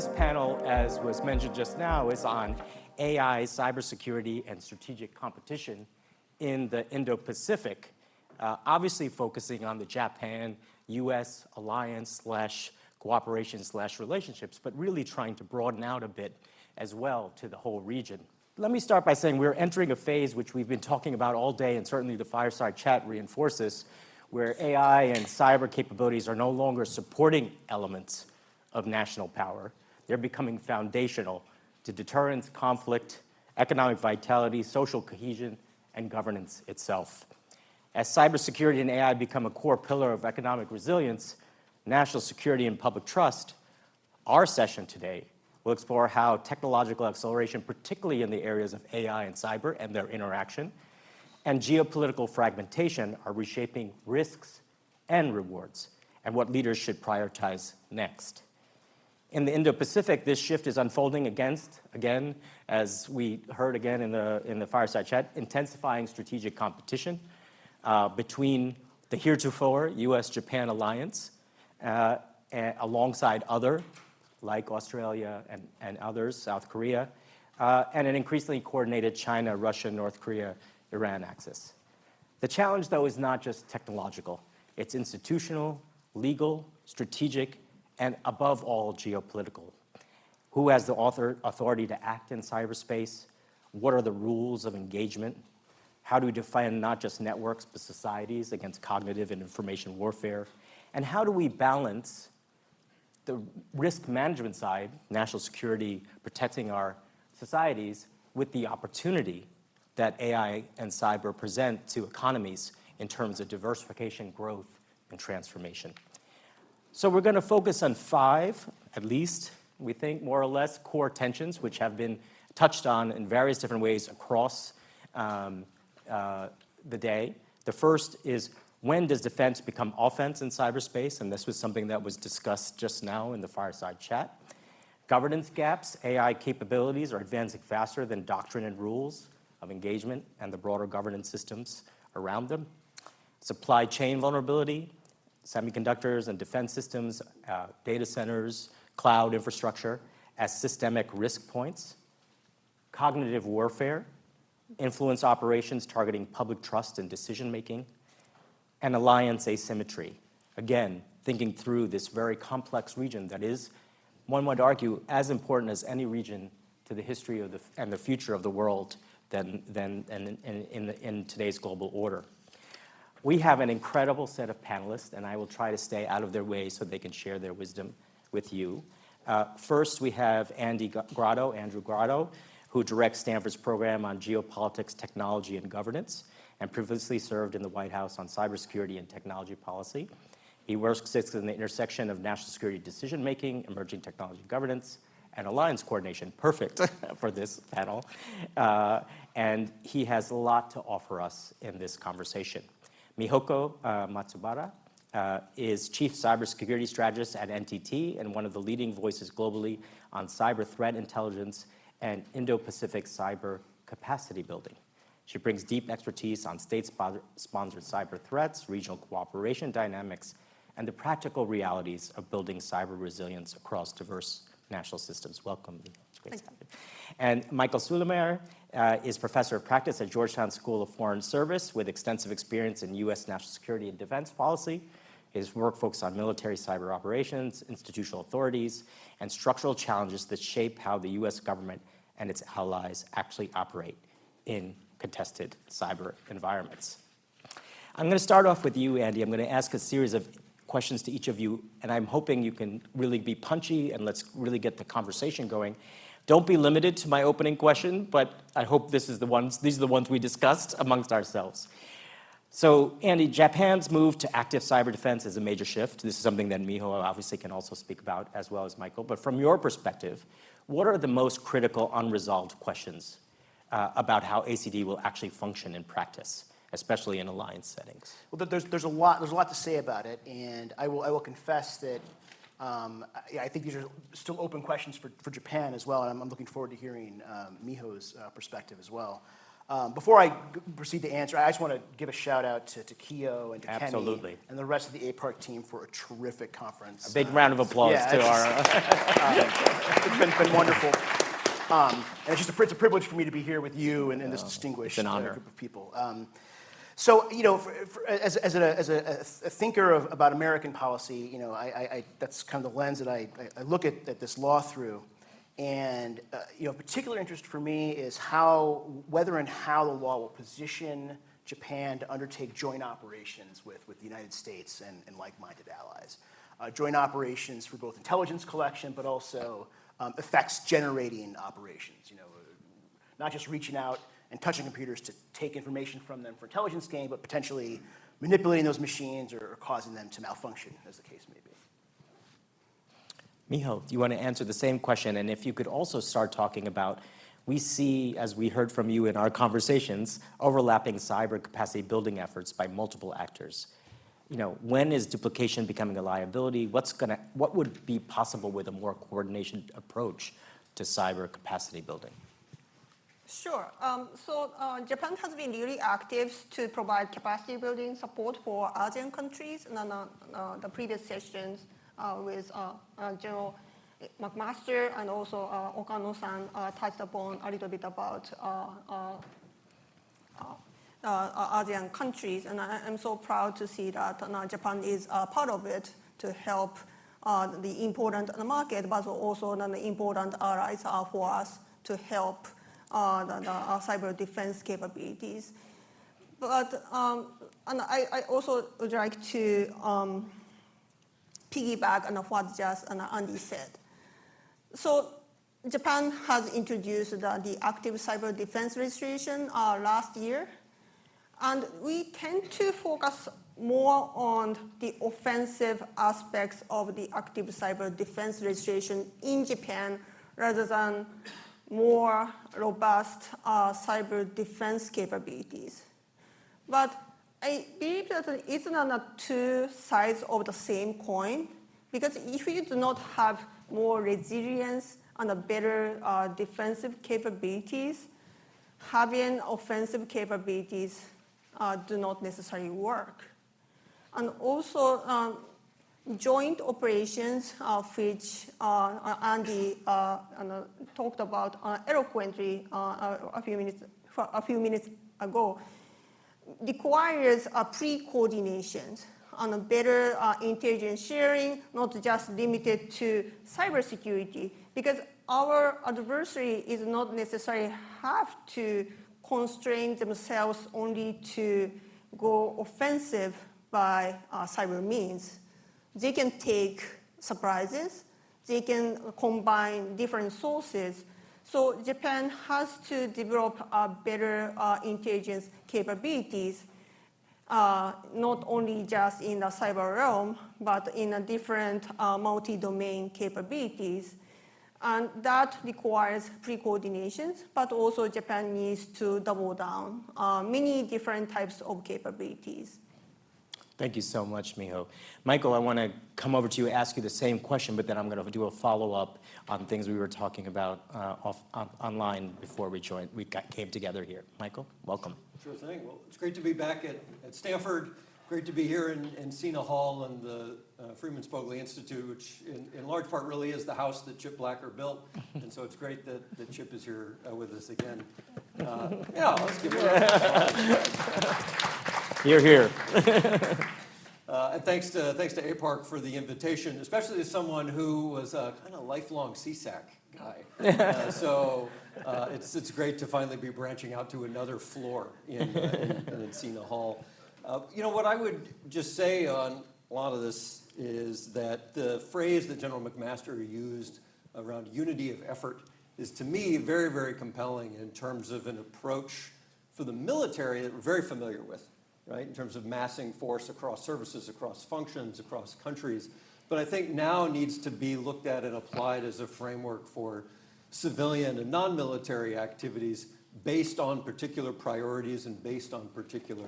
this panel, as was mentioned just now, is on AI, cybersecurity, and strategic competition in the Indo-Pacific, obviously focusing on the Japan-U.S. alliance/cooperation/relationships, but really trying to broaden out a bit as well to the whole region. Let me start by saying we're entering a phase which we've been talking about all day, and certainly the fireside chat reinforces, where AI and cyber capabilities are no longer supporting elements of national power. They're becoming foundational to deterrence, conflict, economic vitality, social cohesion, and governance itself. As cybersecurity and AI become a core pillar of economic resilience, national security, and public trust, our session today will explore how technological acceleration, particularly in the areas of AI and cyber and their interaction, and geopolitical fragmentation are reshaping risks and rewards, and what leaders should prioritize next. In the Indo-Pacific, this shift is unfolding again, as we heard again in the fireside chat, intensifying strategic competition between the heretofore U.S.-Japan alliance alongside other, like Australia and others, South Korea, and an increasingly coordinated China, Russia, North Korea, Iran axis. The challenge, though, is not just technological. It's institutional, legal, strategic, and above all, geopolitical. Who has the authority to act in cyberspace? What are the rules of engagement? How do we define not just networks, but societies against cognitive and information warfare? And how do we balance the risk management side, national security, protecting our societies, with the opportunity that AI and cyber present to economies in terms of diversification, growth, and transformation? So we're going to focus on 5, at least, we think, more or less, core tensions, which have been touched on in various different ways across the day. The first is, when does defense become offense in cyberspace? And this was something that was discussed just now in the fireside chat. Governance gaps. AI capabilities are advancing faster than doctrine and rules of engagement and the broader governance systems around them. Supply chain vulnerability. Semiconductors and defense systems, data centers, cloud infrastructure as systemic risk points. Cognitive warfare, influence operations targeting public trust and decision-making. And alliance asymmetry. Again, thinking through this very complex region that is, one would argue, as important as any region to the history of and the future of the world in today's global order. We have an incredible set of panelists, and I will try to stay out of their way so they can share their wisdom with you. First, we have Andrew Grotto, who directs Stanford's program on geopolitics, technology, and governance, and previously served in the White House on cybersecurity and technology policy. He sits in the intersection of national security decision-making, emerging technology governance, and alliance coordination. Perfect for this panel. And he has a lot to offer us in this conversation. Mihoko Matsubara is Chief Cybersecurity Strategist at NTT and one of the leading voices globally on cyber threat intelligence and Indo-Pacific cyber capacity building. She brings deep expertise on state-sponsored cyber threats, regional cooperation dynamics, and the practical realities of building cyber resilience across diverse national systems. Welcome. It's great to have you. And Michael Sulmeyer is professor of practice at Georgetown School of Foreign Service with extensive experience in U.S. national security and defense policy. His work focuses on military cyber operations, institutional authorities, and structural challenges that shape how the U.S. government and its allies actually operate in contested cyber environments. I'm going to start off with you, Andy. I'm going to ask a series of questions to each of you, and I'm hoping you can really be punchy and let's really get the conversation going. Don't be limited to my opening question, but I hope these are the ones we discussed amongst ourselves. So, Andy, Japan's move to active cyber defense is a major shift. This is something that Miho obviously can also speak about, as well as Michael. But from your perspective, what are the most critical unresolved questions about how ACD will actually function in practice, especially in alliance settings? Well, there's a lot to say about it, and I will confess that I think these are still open questions for Japan as well, and I'm looking forward to hearing Miho's perspective as well. Before I proceed to answer, I just want to give a shout out to Keo and to Absolutely. Kenny and the rest of the APARC team for a terrific conference. A big round of applause to our... It's been wonderful. And it's a privilege for me to be here with you and this distinguished group of people. So, as a thinker about American policy, that's kind of the lens that I look at this law through. And particular interest for me is whether and how the law will position Japan to undertake joint operations with the United States and like-minded allies. Joint operations for both intelligence collection, but also effects-generating operations. Not just reaching out and touching computers to take information from them for intelligence gain, but potentially manipulating those machines or causing them to malfunction, as the case may be. Miho, do you want to answer the same question? And if you could also start talking about, we see, as we heard from you in our conversations, overlapping cyber capacity building efforts by multiple actors. When is duplication becoming a liability? What would be possible with a more coordinated approach to cyber capacity building? Sure. Japan has been really active to provide capacity building support for ASEAN countries. And the previous sessions with General McMaster and also Okano-san touched upon a little bit about ASEAN countries. And I'm so proud to see that Japan is part of it to help the important market, but also the important allies for us to help the cyber defense capabilities. But and I also would like to piggyback on what just Andy said. So Japan has introduced the active cyber defense registration last year. And we tend to focus more on the offensive aspects of the active cyber defense registration in Japan rather than more robust cyber defense capabilities. But I believe that it's not two sides of the same coin, because if you do not have more resilience and a better defensive capabilities, having offensive capabilities do not necessarily work. And also joint operations, which Andy talked about eloquently a few minutes ago, requires pre-coordination and a better intelligence sharing, not just limited to cybersecurity, because our adversary is not necessarily have to constrain themselves only to go offensive by cyber means. They can take surprises. They can combine different sources. So Japan has to develop better intelligence capabilities, not only just in the cyber realm, but in a different multi-domain capabilities. And that requires pre-coordinations, but also Japan needs to double down many different types of capabilities. Thank you so much, Miho. Michael, I want to come over to you and ask you the same question, but then I'm going to do a follow-up on things we were talking about online before we came together here. Michael, welcome. Sure thing. Well, it's great to be back at Stanford. Great to be here in Sina Hall and the Freeman Spogli Institute, which in large part really is the house that Chip Blacker built. And so it's great that Chip is here with us again. Let's give it a You're here. And thanks to APARC for the invitation, especially as someone who was a kind of lifelong CSAC guy. So it's great to finally be branching out to another floor in Sina Hall. What I would just say on a lot of this is that the phrase that General McMaster used around unity of effort is, to me, very, very compelling in terms of an approach for the military that we're very familiar with, right, in terms of massing force across services, across functions, across countries. But I think now needs to be looked at and applied as a framework for civilian and non-military activities based on particular priorities and based on particular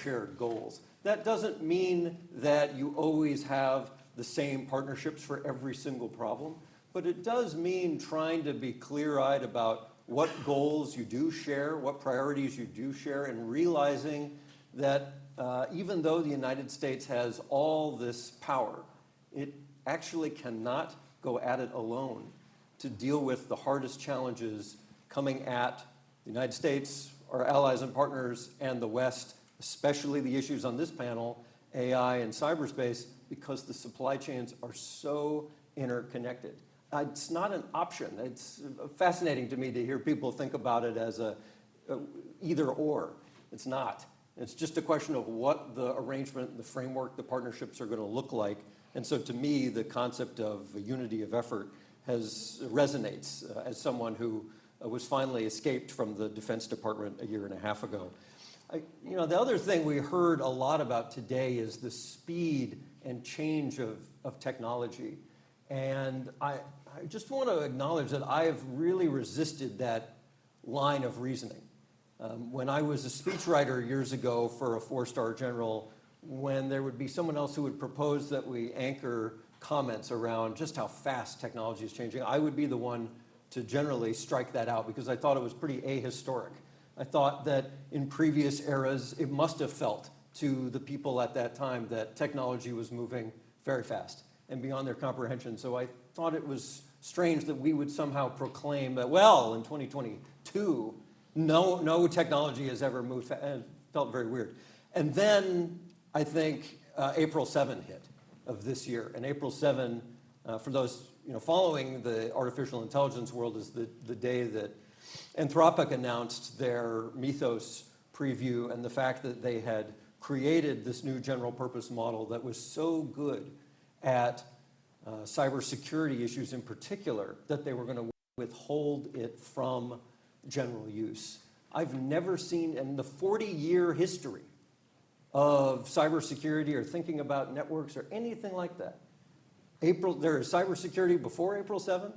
shared goals. That doesn't mean that you always have the same partnerships for every single problem, but it does mean trying to be clear-eyed about what goals you do share, what priorities you do share, and realizing that even though the United States has all this power, it actually cannot go at it alone to deal with the hardest challenges coming at the United States, our allies and partners, and the West, especially the issues on this panel, AI and cyberspace, because the supply chains are so interconnected. It's not an option. It's fascinating to me to hear people think about it as a either or. It's not. It's just a question of what the arrangement, the framework, the partnerships are going to look like. And so to me, the concept of unity of effort resonates as someone who was finally escaped from the Defense Department a year and a half ago. The other thing we heard a lot about today is the speed and change of technology. And I just want to acknowledge that I have really resisted that line of reasoning. When I was a speechwriter years ago for a 4-star general, when there would be someone else who would propose that we anchor comments around just how fast technology is changing, I would be the one to generally strike that out because I thought it was pretty ahistoric. I thought that in previous eras, it must have felt to the people at that time that technology was moving very fast and beyond their comprehension. So I thought it was strange that we would somehow proclaim that, well, in 2022, no technology has ever moved fast. It felt very weird. And then I think April 7 hit of this year. And April 7, for those following the artificial intelligence world, is the day that Anthropic announced their Mythos preview and the fact that they had created this new general purpose model that was so good at cybersecurity issues in particular that they were going to withhold it from general use. I've never seen in the 40-year history of cybersecurity or thinking about networks or anything like that. There is cybersecurity before April 7,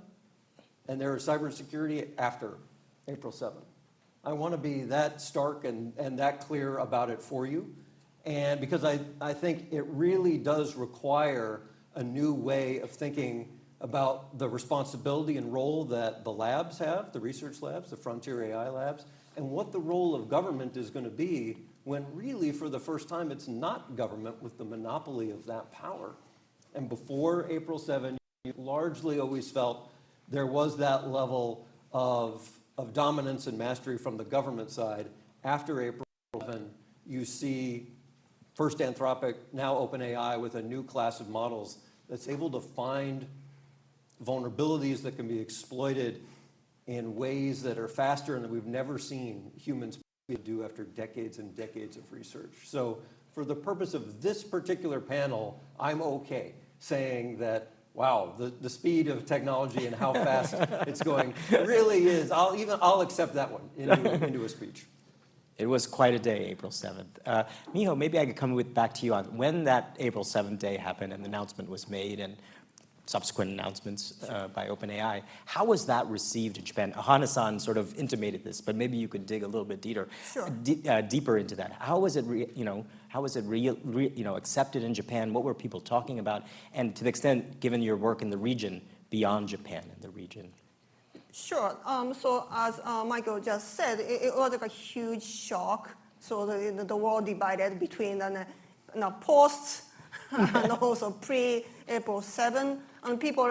and there is cybersecurity after April 7. I want to be that stark and that clear about it for you. And because I think it really does require a new way of thinking about the responsibility and role that the labs have, the research labs, the frontier AI labs, and what the role of government is going to be when really for the first time it's not government with the monopoly of that power. And before April 7, you largely always felt there was that level of dominance and mastery from the government side. After April 7, you see first Anthropic, now OpenAI with a new class of models that's able to find vulnerabilities that can be exploited in ways that are faster and that we've never seen humans do after decades and decades of research. So for the purpose of this particular panel, I'm okay saying that, wow, the speed of technology and how fast it's going really is, I'll accept that one into a speech. It was quite a day, April 7th. Miho, maybe I could come back to you on when that April 7th day happened and the announcement was made and subsequent announcements by OpenAI. How was that received in Japan? Hana-san sort of intimated this, but maybe you could dig a little bit deeper, deeper into that. How was it, accepted in Japan? What were people talking about? And to the extent, given your work in the region, beyond Japan in the region? Sure. So as Michael just said, it was like a huge shock. So the world divided between the post and also pre-April 7. And people,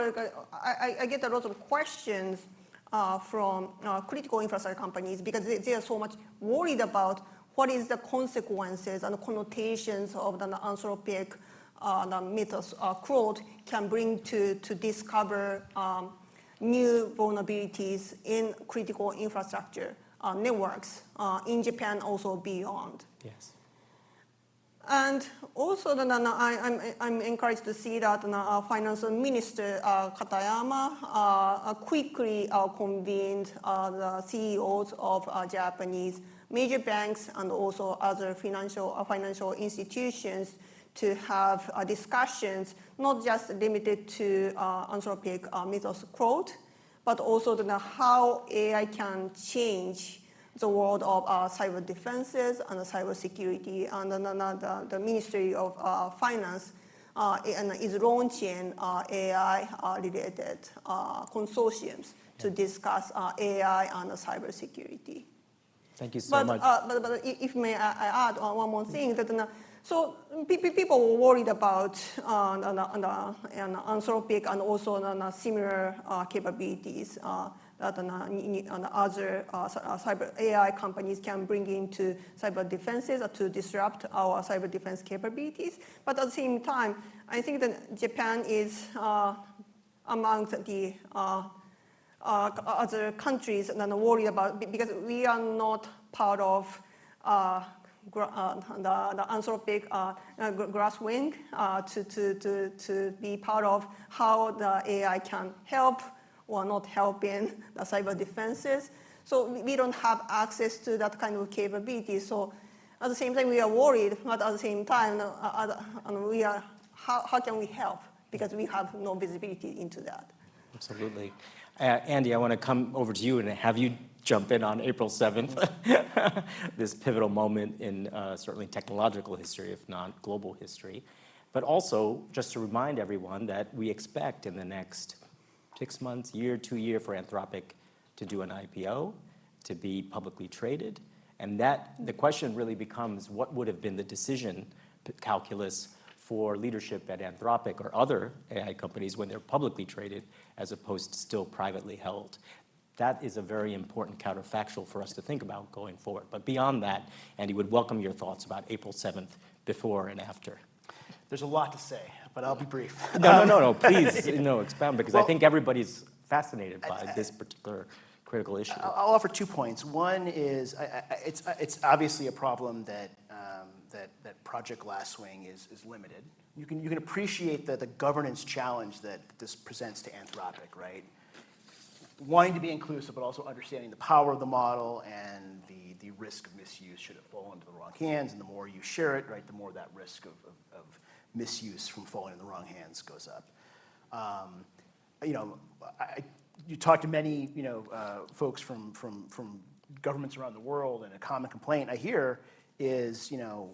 I get a lot of questions from critical infrastructure companies because they are so much worried about what is the consequences and the connotations of the Anthropic Mythos code can bring to discover new vulnerabilities in critical infrastructure networks in Japan, also beyond. Yes. And also, I'm encouraged to see that our Finance Minister Katayama quickly convened the CEOs of Japanese major banks and also other financial institutions to have discussions, not just limited to Anthropic Mythos code, but also how AI can change the world of cyber defenses and cyber security. And the Ministry of Finance is launching AI-related consortiums to discuss AI and cybersecurity. Thank you so much. But if may I add one more thing, that so people were worried about Anthropic and also similar capabilities that other cyber AI companies can bring into cyber defenses to disrupt our cyber defense capabilities. But at the same time, I think that Japan is among the other countries that are worried about, because we are not part of the Anthropic grasswing to be part of how the AI can help or not help in the cyber defenses. So we don't have access to that kind of capability. So at the same time, we are worried, but at the same time, we are, how can we help? Because we have no visibility into that. Absolutely. Andy, I want to come over to you and have you jump in on April 7th, this pivotal moment in certainly technological history, if not global history. But also, just to remind everyone that we expect in the next 6 months, year, 2 years for Anthropic to do an IPO, to be publicly traded. And that the question really becomes, what would have been the decision calculus for leadership at Anthropic or other AI companies when they're publicly traded as opposed to still privately held? That is a very important counterfactual for us to think about going forward. But beyond that, Andy, would welcome your thoughts about April 7th, before and after. There's a lot to say, but I'll be brief. No, please, expound, because I think everybody's fascinated by this particular critical issue. I'll offer 2 points. One is, it's obviously a problem that Project Glasswing is limited. You can appreciate the governance challenge that this presents to Anthropic, right? Wanting to be inclusive, but also understanding the power of the model and the risk of misuse should it fall into the wrong hands. And the more you share it, right, the more that risk of misuse from falling in the wrong hands goes up. You talk to many folks from governments around the world, and a common complaint I hear is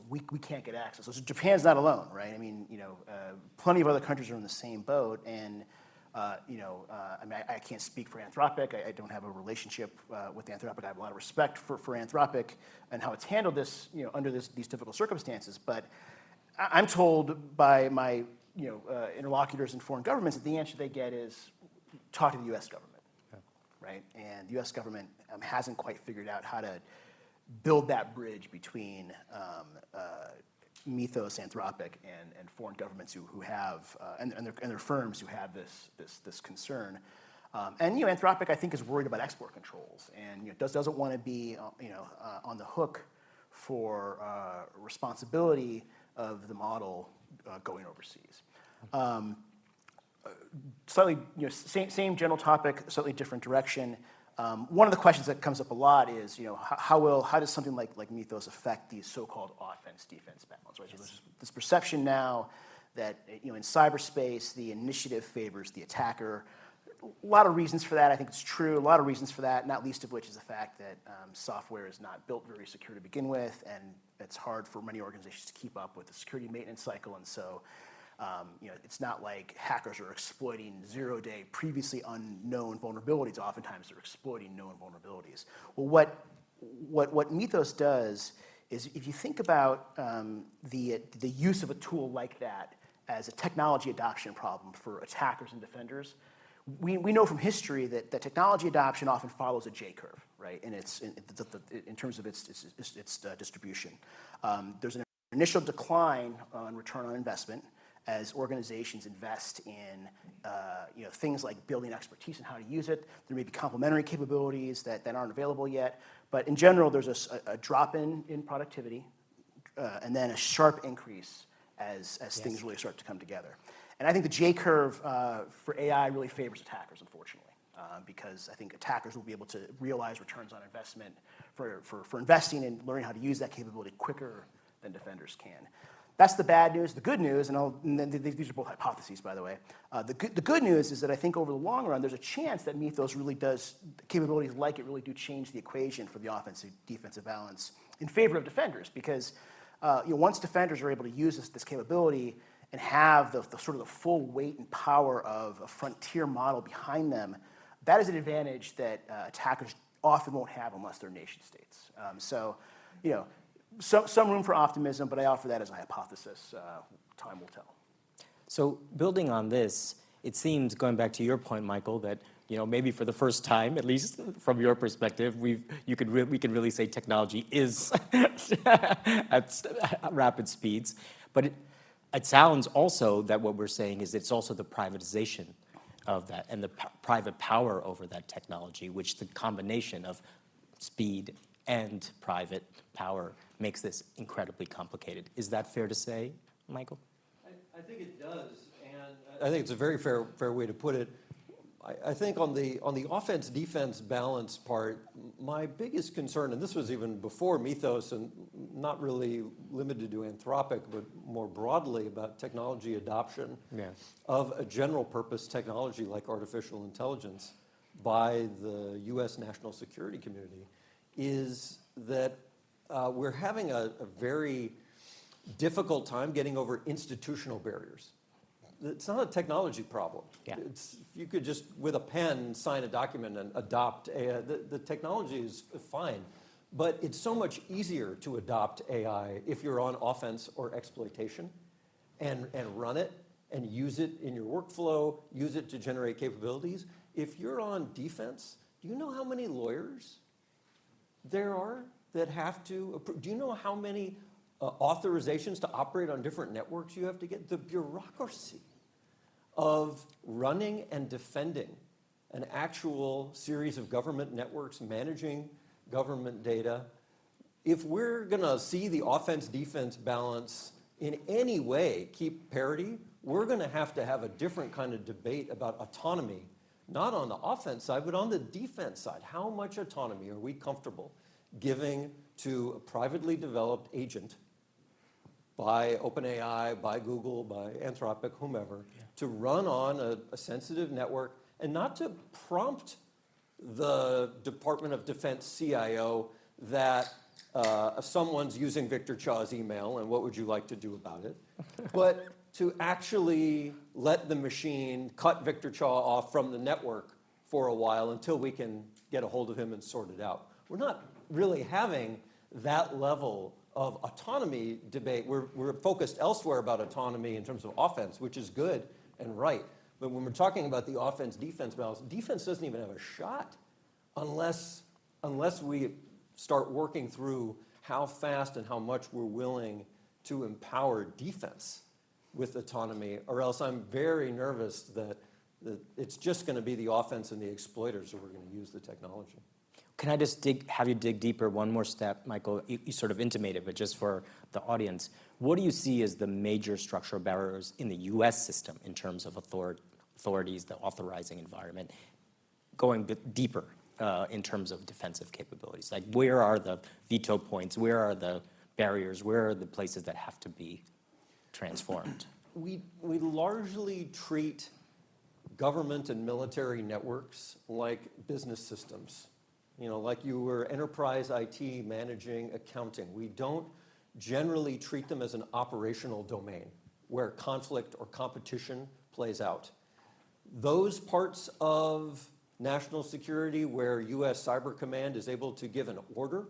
we can't get access. So Japan's not alone, right? I mean plenty of other countries are in the same boat, and I can't speak for Anthropic. I don't have a relationship with Anthropic. I have a lot of respect for Anthropic and how it's handled this, under these difficult circumstances. But I'm told by my interlocutors in foreign governments that the answer they get is talk to the U.S. government, right? And the U.S. government hasn't quite figured out how to build that bridge between Mythos, Anthropic, and foreign governments who have and their firms who have this concern. And Anthropic, I think, is worried about export controls, and doesn't want to be on the hook for responsibility of the model going overseas. Slightly, same general topic, slightly different direction. One of the questions that comes up a lot is, how does something like Mythos affect the so-called offense-defense balance? Right? So there's this perception now that in cyberspace the initiative favors the attacker. A lot of reasons for that. I think it's true. A lot of reasons for that, not least of which is the fact that software is not built very secure to begin with, and it's hard for many organizations to keep up with the security maintenance cycle, and so it's not like hackers are exploiting zero-day, previously unknown vulnerabilities. Oftentimes, they're exploiting known vulnerabilities. Well, what Mythos does is, if you think about the use of a tool like that as a technology adoption problem for attackers and defenders, we know from history that technology adoption often follows a J-curve, right? And in terms of its distribution. There's an initial decline on return on investment as organizations invest in things like building expertise in how to use it. There may be complementary capabilities that aren't available yet, but in general, there's a drop in productivity, and then a sharp increase as things really start to come together. And I think the J-curve for AI really favors attackers, unfortunately, because I think attackers will be able to realize returns on investment for investing and learning how to use that capability quicker than defenders can. That's the bad news. The good news, and these are both hypotheses, by the way. The good news is that I think over the long run, there's a chance that Mythos really does, capabilities like it really do change the equation for the offensive-defensive balance in favor of defenders, because once defenders are able to use this capability and have the sort of the full weight and power of a frontier model behind them, that is an advantage that attackers often won't have unless they're nation states. So, some room for optimism, but I offer that as a hypothesis. Time will tell. So building on this, it seems, going back to your point, Michael, that maybe for the first time, at least from your perspective, we can really say technology is at rapid speeds. But it sounds also that what we're saying is it's also the privatization of that and the private power over that technology, which the combination of speed and private power makes this incredibly complicated. Is that fair to say, Michael? I think it does, and I think it's a very fair way to put it. I think on the offense-defense balance part, my biggest concern, and this was even before Mythos and not really limited to Anthropic, but more broadly about technology adoption of a general purpose technology like artificial intelligence by the U.S. national security community, is that we're having a very difficult time getting over institutional barriers. It's not a technology problem. Yeah. You could just, with a pen, sign a document and adopt AI. The technology is fine, but it's so much easier to adopt AI if you're on offense or exploitation and run it and use it in your workflow, use it to generate capabilities. If you're on defense, do you know how many lawyers there are that have to approve? Do you know how many authorizations to operate on different networks you have to get? The bureaucracy of running and defending an actual series of government networks, managing government data. If we're going to see the offense-defense balance in any way keep parity, we're going to have a different kind of debate about autonomy, not on the offense side, but on the defense side. How much autonomy are we comfortable giving to a privately developed agent by OpenAI, by Google, by Anthropic, whomever, to run on a sensitive network and not to prompt the Department of Defense CIO that someone's using Victor Chaw's email and what would you like to do about it, but to actually let the machine cut Victor Chaw off from the network for a while until we can get a hold of him and sort it out. We're not really having that level of autonomy debate. We're focused elsewhere about autonomy in terms of offense, which is good and right. But when we're talking about the offense-defense balance, defense doesn't even have a shot unless we start working through how fast and how much we're willing to empower defense with autonomy, or else I'm very nervous that it's just going to be the offense and the exploiters who are going to use the technology. Can I just have you dig deeper one more step, Michael? You sort of intimated, but just for the audience, what do you see as the major structural barriers in the U.S. system in terms of authorities, the authorizing environment, going a bit deeper in terms of defensive capabilities? Like, where are the veto points? Where are the barriers? Where are the places that have to be transformed? We largely treat government and military networks like business systems. Like you were enterprise IT managing accounting. We don't generally treat them as an operational domain where conflict or competition plays out. Those parts of national security where U.S. Cyber Command is able to give an order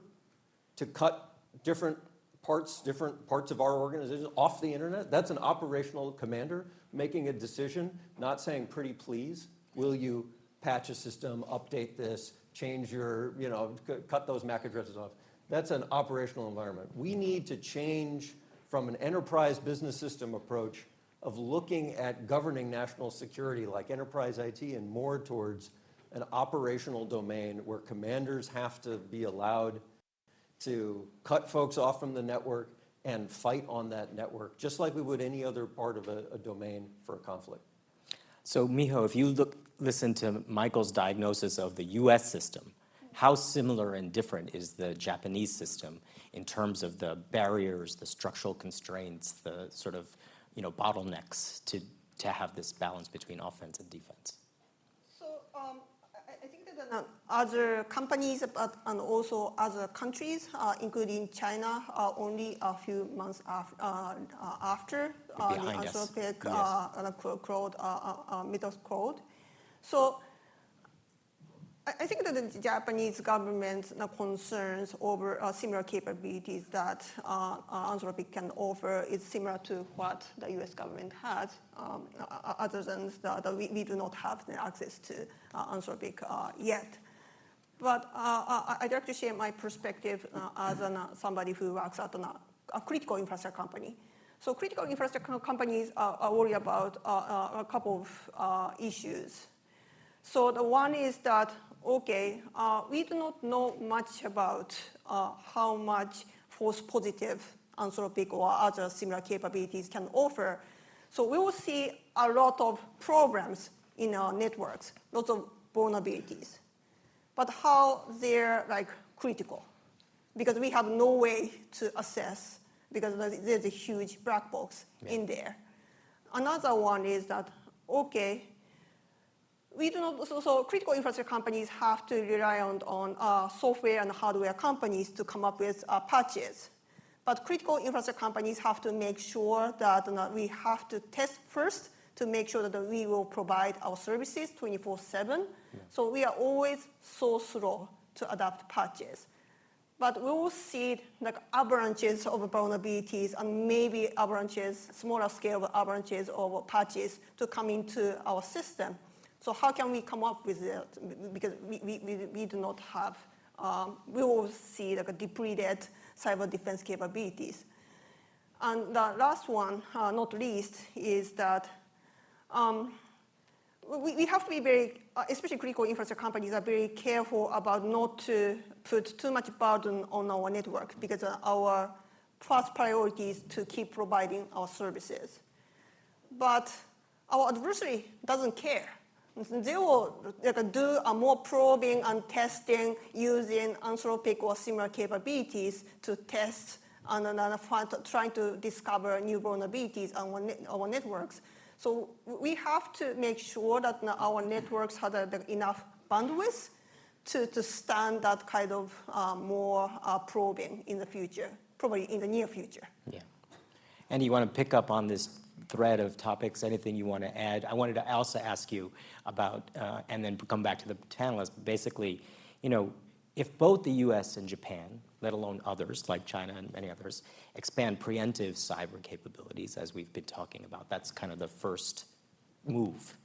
to cut different parts of our organization off the internet, that's an operational commander making a decision, not saying, pretty please, will you patch a system, update this, change your, cut those MAC addresses off. That's an operational environment. We need to change from an enterprise business system approach of looking at governing national security like enterprise IT and more towards an operational domain where commanders have to be allowed to cut folks off from the network and fight on that network, just like we would any other part of a domain for a conflict. So, Miho, if you listen to Michael's diagnosis of the U.S. system, how similar and different is the Japanese system in terms of the barriers, the structural constraints, the sort of bottlenecks to have this balance between offense and defense? So I think that other companies and also other countries, including China, are only a few months after the Anthropic Claude, Mythos Claude. So I think that the Japanese government's concerns over similar capabilities that Anthropic can offer is similar to what the U.S. government has, other than that we do not have the access to Anthropic yet. But I'd like to share my perspective as somebody who works at a critical infrastructure company. So critical infrastructure companies are worried about a couple of issues. So the one is that, okay, we do not know much about how much false positive Anthropic or other similar capabilities can offer. So we will see a lot of programs in our networks, lots of vulnerabilities. But how they're critical, because we have no way to assess, because there's a huge black box in there. Another one is that, okay, we do not, so critical infrastructure companies have to rely on software and hardware companies to come up with patches. But critical infrastructure companies have to make sure that we have to test first to make sure that we will provide our services 24/7. So we are always so slow to adapt patches. But we will see avalanches of vulnerabilities and maybe avalanches, smaller scale avalanches of patches to come into our system. So how can we come up with it? Because we do not have, we will see depleted cyber defense capabilities. And the last one, not least, is that we have to be very, especially critical infrastructure companies are very careful about not to put too much burden on our network, because our first priority is to keep providing our services. But our adversary doesn't care. They will do more probing and testing using Anthropic or similar capabilities to test and trying to discover new vulnerabilities on our networks. So we have to make sure that our networks have enough bandwidth to stand that kind of more probing in the future, probably in the near future. Yeah. And you want to pick up on this thread of topics, anything you want to add? I wanted to also ask you about, and then come back to the panelists, basically, if both the US and Japan, let alone others like China and many others, expand preemptive cyber capabilities, as we've been talking about, that's kind of the first move.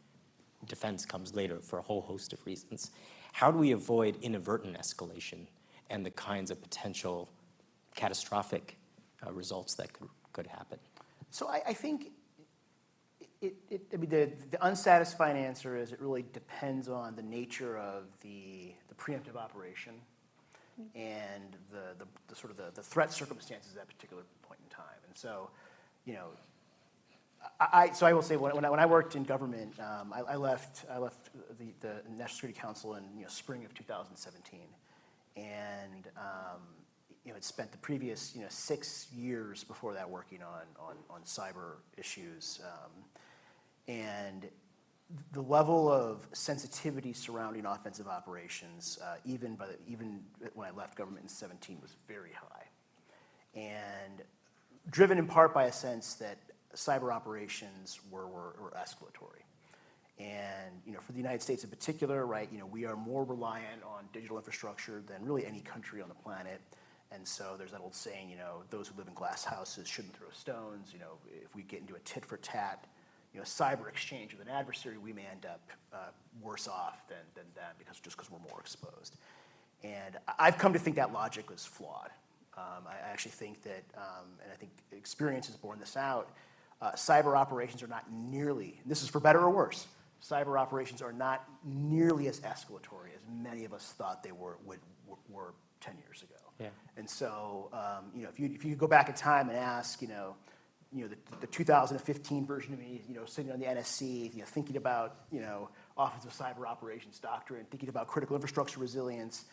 Defense comes later for a whole host of reasons. How do we avoid inadvertent escalation and the kinds of potential catastrophic results that could happen? So I think the unsatisfying answer is it really depends on the nature of the preemptive operation and the sort of the threat circumstances at that particular point in time. And so, so I will say when I worked in government, I left the National Security Council in spring of 2017, and had spent the previous 6 years before that working on cyber issues, and the level of sensitivity surrounding offensive operations, even when I left government in 2017, was very high, and driven in part by a sense that cyber operations were escalatory. And for the United States in particular, right, we are more reliant on digital infrastructure than really any country on the planet. And so there's that old saying, those who live in glass houses shouldn't throw stones. If we get into a tit for tat, cyber exchange with an adversary, we may end up worse off than them because we're more exposed. And I've come to think that logic was flawed. I actually think that, and I think experience has borne this out, cyber operations are not nearly, and this is for better or worse, cyber operations are not nearly as escalatory as many of us thought they were 10 years ago. Yeah. And so, if you go back in time and ask, the 2015 version of me, sitting on the NSC, thinking about, offensive cyber operations doctrine, thinking about critical infrastructure resilience,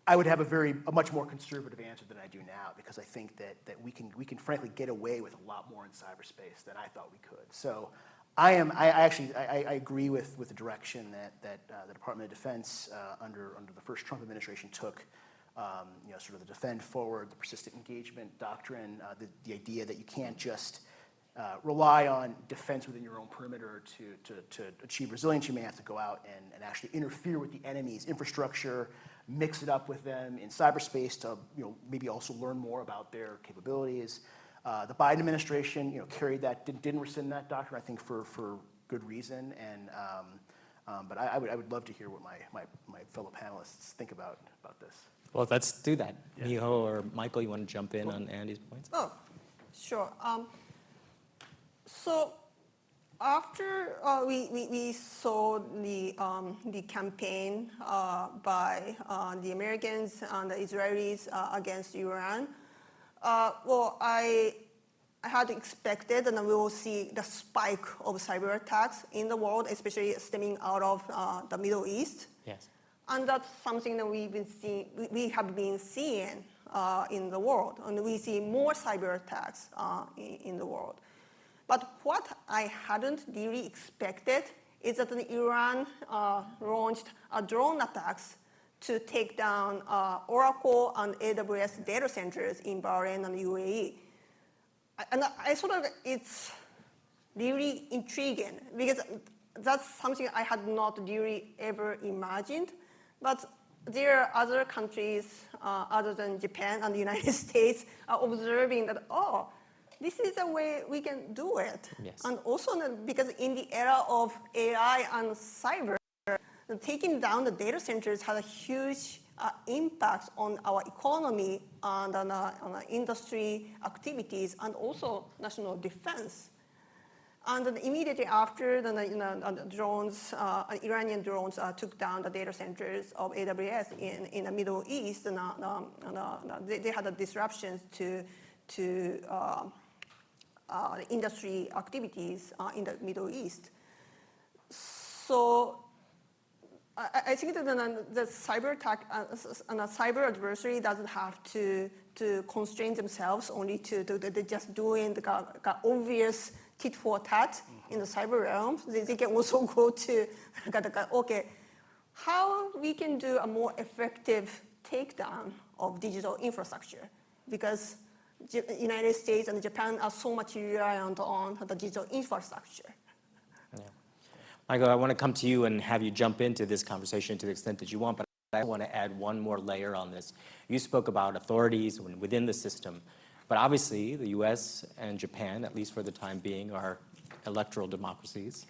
I would have a much more conservative answer than I do now, because I think that we can frankly get away with a lot more in cyberspace than I thought we could. So I agree with the direction that the Department of Defense under the first Trump administration took. Sort of the defend forward, the persistent engagement doctrine, the idea that you can't just rely on defense within your own perimeter to achieve resilience. You may have to go out and actually interfere with the enemy's infrastructure, mix it up with them in cyberspace to maybe also learn more about their capabilities. The Biden administration carried that, didn't rescind that doctrine, I think for good reason. And but I would love to hear what my fellow panelists think about this. Well, let's do that. Yeah. Miho or Michael, you want to jump in on Andy's points? Oh, sure. So after we saw the campaign by the Americans and the Israelis against Iran, well, I had expected that we will see the spike of cyber attacks in the world, especially stemming out of the Middle East. Yes. And that's something that we have been seeing in the world, and we see more cyber attacks in the world. But what I hadn't really expected is that Iran launched drone attacks to take down Oracle and AWS data centers in Bahrain and UAE. And I sort of, it's really intriguing because that's something I had not really ever imagined. But there are other countries other than Japan and the United States are observing that, oh, this is a way we can do it. Yes. And also because in the era of AI and cyber, taking down the data centers had a huge impact on our economy and on industry activities and also national defense. And then immediately after, the drones, Iranian drones took down the data centers of AWS in the Middle East, and they had disruptions to industry activities in the Middle East. So I think that the cyber attack and a cyber adversary doesn't have to constrain themselves only to just doing the obvious tit for tat in the cyber realm. They can also go to, okay, how we can do a more effective takedown of digital infrastructure, because the United States and Japan are so much reliant on the digital infrastructure. Yeah. Michael, I want to come to you and have you jump into this conversation to the extent that you want, but I want to add one more layer on this. You spoke about authorities within the system, but obviously the U.S. and Japan, at least for the time being, are electoral democracies.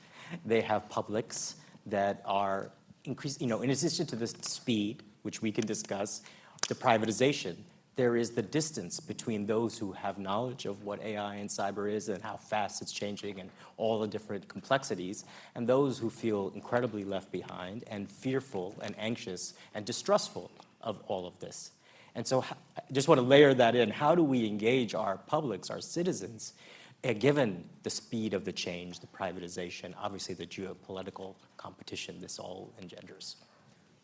They have publics that are increasing, in addition to the speed, which we can discuss, the privatization. There is the distance between those who have knowledge of what AI and cyber is and how fast it's changing and all the different complexities, and those who feel incredibly left behind and fearful and anxious and distrustful of all of this. And so I just want to layer that in. How do we engage our publics, our citizens, given the speed of the change, the privatization, obviously the geopolitical competition this all engenders?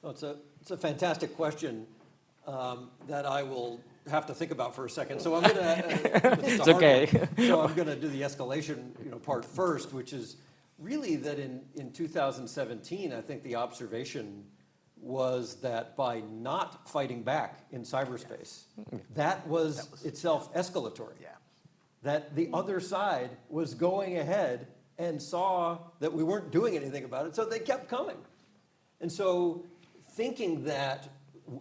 Well, it's a fantastic question that I will have to think about for a second. So I'm going to. It's okay. So I'm going to do the escalation part first, which is really that in 2017, I think the observation was that by not fighting back in cyberspace, that was itself escalatory. Yeah. That the other side was going ahead and saw that we weren't doing anything about it, so they kept coming. And so thinking that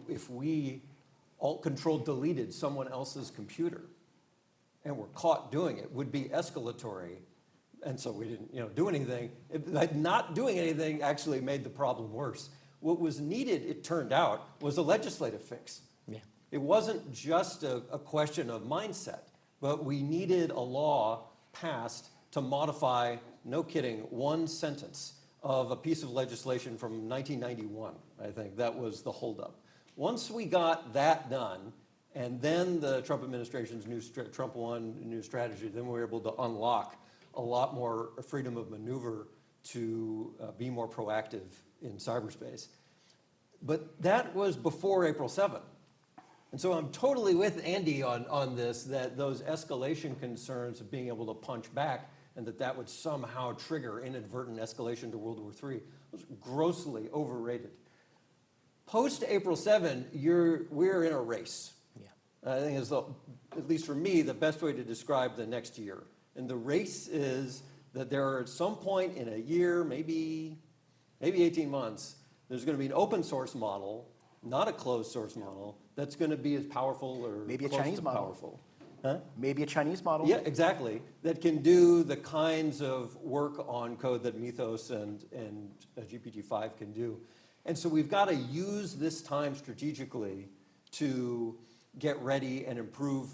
if we alt-control-deleted someone else's computer and were caught doing it would be escalatory, and so we didn't do anything. Not doing anything actually made the problem worse. What was needed, it turned out, was a legislative fix. Yeah. It wasn't just a question of mindset, but we needed a law passed to modify, no kidding, one sentence of a piece of legislation from 1991, I think. That was the holdup. Once we got that done, and then the Trump administration's Trump 1 new strategy, then we were able to unlock a lot more freedom of maneuver to be more proactive in cyberspace. But that was before April 7th. And so I'm totally with Andy on this, that those escalation concerns of being able to punch back and that would somehow trigger inadvertent escalation to World War III was grossly overrated. Post April 7, we're in a race. Yeah. I think at least for me, the best way to describe the next year And the race is that there are at some point in a year, maybe 18 months, there's going to be an open source model, not a closed source model, that's going to be as powerful or maybe a close Chinese to model. Powerful. Huh? Maybe a Chinese model. Yeah, exactly. That can do the kinds of work on code that Mythos and GPT-5 can do. And so we've got to use this time strategically to get ready and improve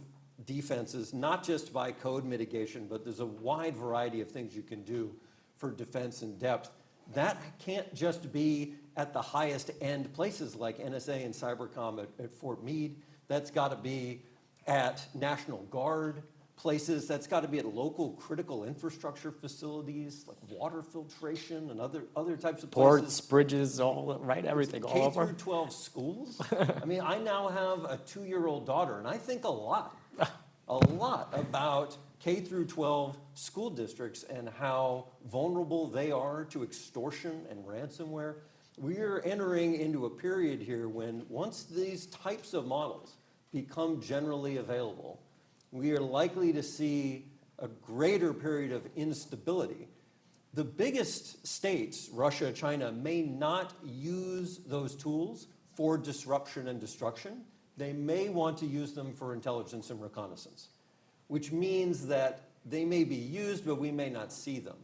defenses, not just by code mitigation, but there's a wide variety of things you can do for defense in depth. That can't just be at the highest end places like NSA and Cybercom at Fort Meade. That's got to be at National Guard places. That's got to be at local critical infrastructure facilities like water filtration and other types of places. Ports, bridges, all right, everything, all over. K through 12 schools. I mean, I now have a 2-year-old daughter, and I think a lot about K through 12 school districts and how vulnerable they are to extortion and ransomware. We are entering into a period here when once these types of models become generally available, we are likely to see a greater period of instability. The biggest states, Russia, China, may not use those tools for disruption and destruction. They may want to use them for intelligence and reconnaissance, which means that they may be used, but we may not see them.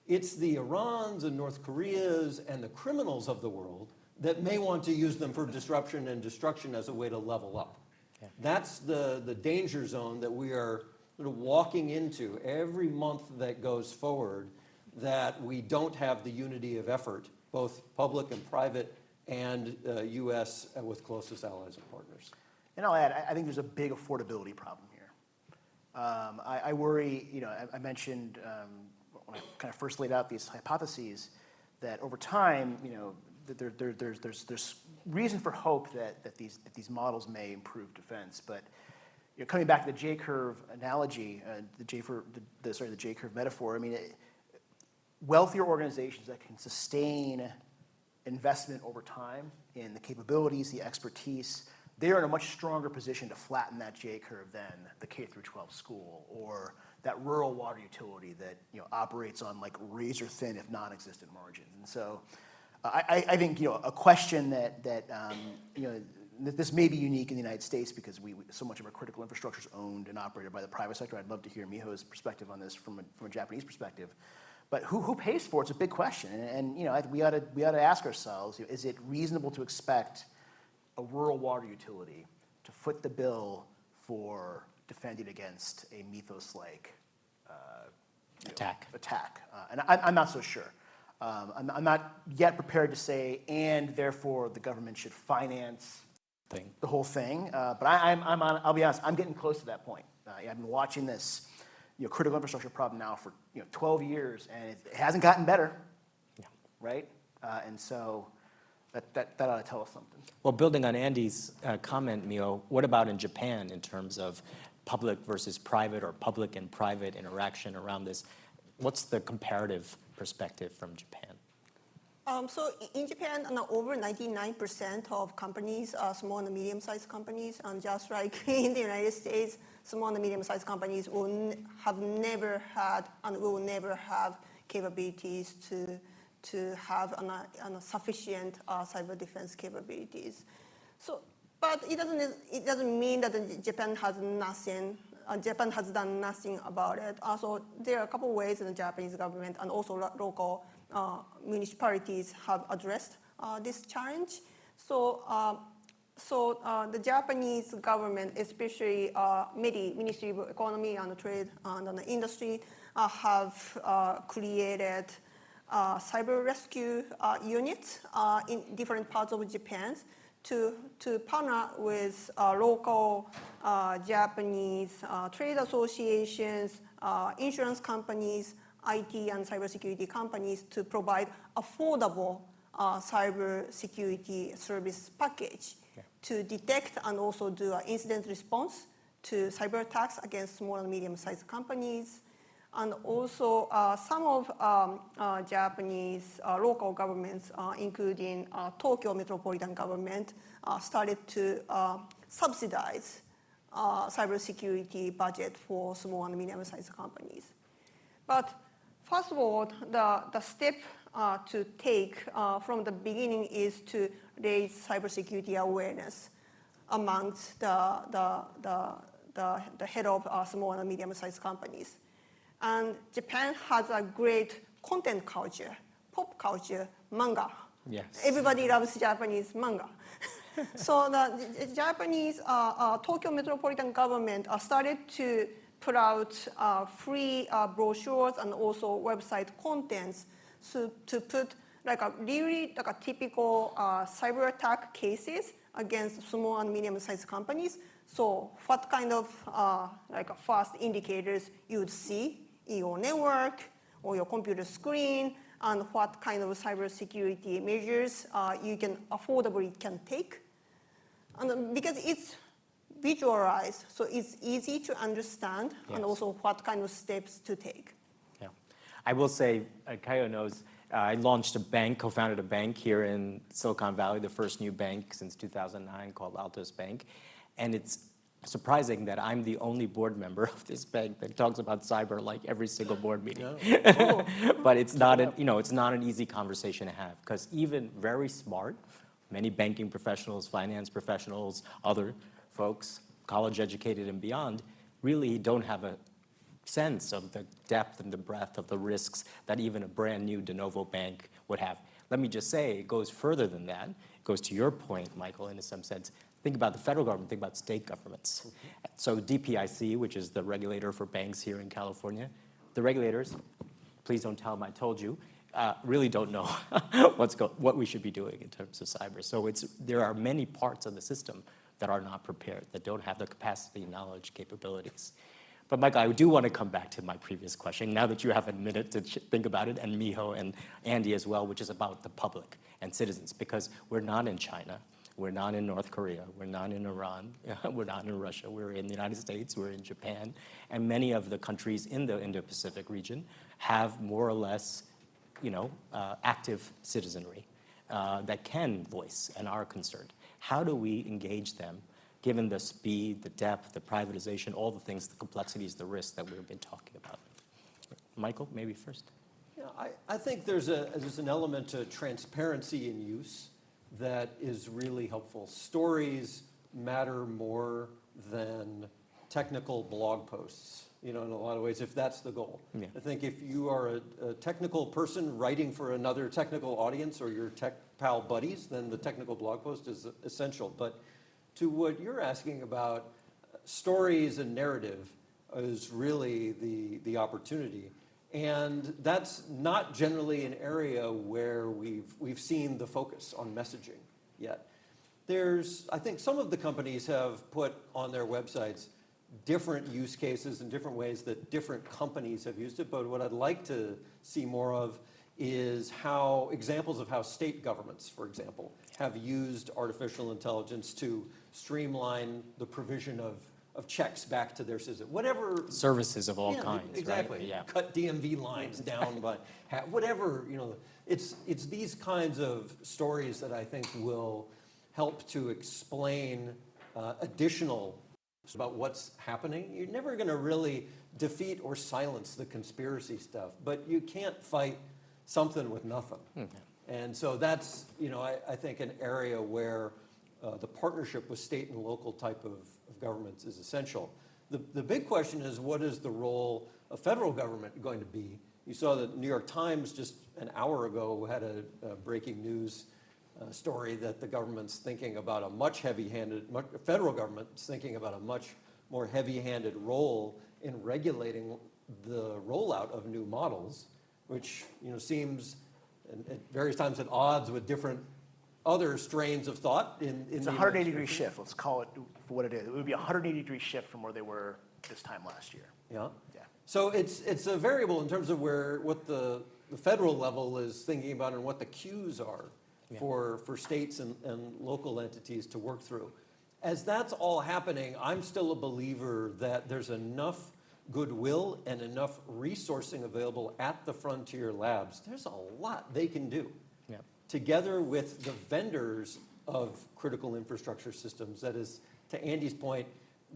It's the Irans and North Koreas and the criminals of the world that may want to use them for disruption and destruction as a way to level up. Yeah. That's the danger zone that we are sort of walking into every month that goes forward, that we don't have the unity of effort, both public and private, and U.S. with closest allies and partners. And I'll add, I think there's a big affordability problem here. I worry, I mentioned when I kind of first laid out these hypotheses that over time, that there's reason for hope that these models may improve defense. But coming back to the J-curve analogy, the J-curve metaphor, I mean, wealthier organizations that can sustain investment over time in the capabilities, the expertise, they're in a much stronger position to flatten that J-curve than the K through 12 school or that rural water utility that operates on like razor thin, if non-existent margins. And so, I think a question that this may be unique in the United States because so much of our critical infrastructure is owned and operated by the private sector. I'd love to hear Miho's perspective on this from a Japanese perspective. But who pays for it's a big question, and we ought to ask ourselves: is it reasonable to expect a rural water utility to foot the bill for defending against a Mythos-like attack? And I'm not so sure. I'm not yet prepared to say, and therefore the government should finance the whole thing. But I'll be honest, I'm getting close to that point. I've been watching this critical infrastructure problem now for 12 years, and it hasn't gotten better, right? And so that ought to tell us something. Well, building on Andy's comment, Miho, what about in Japan in terms of public versus private or public and private interaction around this? What's the comparative perspective from Japan? So in Japan, over 99% of companies are small and medium-sized companies, and just like in the United States, small and medium-sized companies have never had and will never have capabilities to have sufficient cyber defense capabilities. So, but it doesn't mean that Japan has nothing. Japan has done nothing about it. Also, there are a couple of ways that the Japanese government and also local municipalities have addressed this challenge. So the Japanese government, especially Ministry of Economy and Trade and the Industry, have created cyber rescue units in different parts of Japan to partner with local Japanese trade associations, insurance companies, IT and cybersecurity companies to provide affordable cybersecurity service package to detect and also do an incident response to cyber attacks against small and medium-sized companies. And also some of Japanese local governments, including Tokyo metropolitan government, started to subsidize cybersecurity budget for small and medium-sized companies. But first of all, the step to take from the beginning is to raise cybersecurity awareness amongst the head of small and medium-sized companies. And Japan has a great content culture, pop culture, manga. Yes. Everybody loves Japanese manga. So the Japanese Tokyo metropolitan government started to put out free brochures and also website contents to put like a typical cyber attack cases against small and medium-sized companies. So what kind of first indicators you would see in your network or your computer screen, and what kind of cybersecurity measures you can affordably take. And because it's visualized, so it's easy to understand, yes. and also what kind of steps to take. Yeah, I will say, Kaio knows, I launched a bank, co-founded a bank here in Silicon Valley, the first new bank since 2009 called Altos Bank. And it's surprising that I'm the only board member of this bank that talks about cyber like every single board meeting. Yeah. But it's not it's not an easy conversation to have, because even very smart, many banking professionals, finance professionals, other folks, college educated and beyond, really don't have a sense of the depth and the breadth of the risks that even a brand new de novo bank would have. Let me just say, it goes further than that. It goes to your point, Michael, in some sense. Think about the federal government, think about state governments. Mm-hmm. So DPIC, which is the regulator for banks here in California, the regulators, please don't tell them I told you, really don't know what we should be doing in terms of cyber. So there are many parts of the system that are not prepared, that don't have the capacity, knowledge, capabilities. But Michael, I do want to come back to my previous question, now that you have a minute to think about it, and Miho and Andy as well, which is about the public and citizens, because we're not in China. We're not in North Korea, we're not in Iran, we're not in Russia, we're in the United States, we're in Japan, and many of the countries in the Indo-Pacific region have more or less, active citizenry that can voice and are concerned. How do we engage them, given the speed, the depth, the privatization, all the things, the complexities, the risks that we've been talking about? Michael, maybe first. Yeah, I think there's an element to transparency in use that is really helpful. Stories matter more than technical blog posts, in a lot of ways, if that's the goal. Yeah. I think if you are a technical person writing for another technical audience or your tech pal buddies, then the technical blog post is essential. But to what you're asking about, stories and narrative is really the opportunity. And that's not generally an area where we've seen the focus on messaging yet. I think some of the companies have put on their websites different use cases and different ways that different companies have used it, but what I'd like to see more of is examples of how state governments, for example, have used artificial intelligence to streamline the provision of checks back to their citizen, whatever services of all kinds. Exactly. Right? Yeah. Cut DMV lines down, but whatever it's these kinds of stories that I think will help to explain additional about what's happening. You're never going to really defeat or silence the conspiracy stuff, but you can't fight something with nothing. Mm-hmm. And so that's I think an area where the partnership with state and local type of governments is essential. The big question is, what is the role of federal government going to be? You saw the New York Times just an hour ago had a breaking news story that the government's thinking about federal government's thinking about a much more heavy-handed role in regulating the rollout of new models, which seems at various times at odds with different other strains of thought it's a 180-degree shift. Let's call it for what it is. It would be a 180-degree shift from where they were this time last year. Yeah. So it's a variable in terms of what the federal level is thinking about and what the cues are for states and local entities to work through. As that's all happening, I'm still a believer that there's enough goodwill and enough resourcing available at the frontier labs. There's a lot they can do. Together with the vendors of critical infrastructure systems. That is, to Andy's point,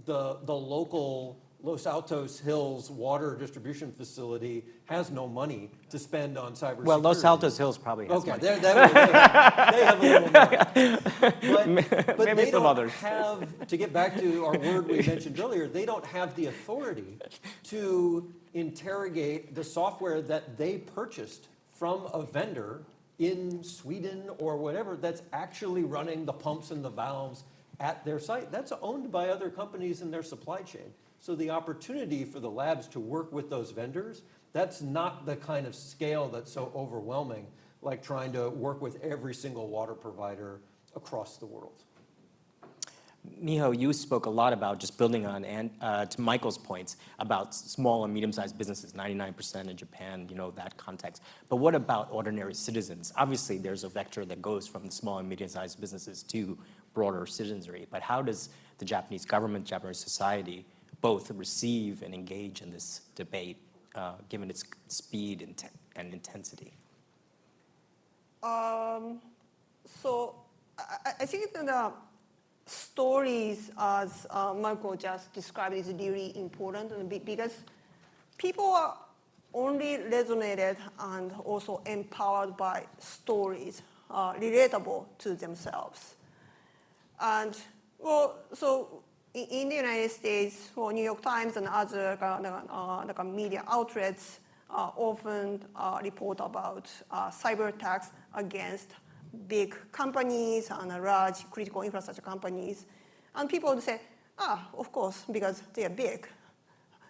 the local Los Altos Hills water distribution facility has no money to spend on cybersecurity. Well, Los Altos Hills probably has money. Okay, they have a little more. But Maybe they some don't others. have, to get back to our word we mentioned earlier, they don't have the authority to interrogate the software that they purchased from a vendor in Sweden or whatever that's actually running the pumps and the valves at their site. That's owned by other companies in their supply chain. So the opportunity for the labs to work with those vendors, that's not the kind of scale that's so overwhelming like trying to work with every single water provider across the world. Miho, you spoke a lot about, just building on to Michael's points about small and medium-sized businesses, 99% in Japan, that context. But what about ordinary citizens? Obviously, there's a vector that goes from the small and medium-sized businesses to broader citizenry. But how does the Japanese government, Japanese society, both receive and engage in this debate, given its speed and intensity? So I think that the stories, as Michael just described, is really important because people are only resonated and also empowered by stories relatable to themselves. And so in the United States, New York Times and other media outlets often report about cyber attacks against big companies and large critical infrastructure companies. And people would say, of course, because they are big.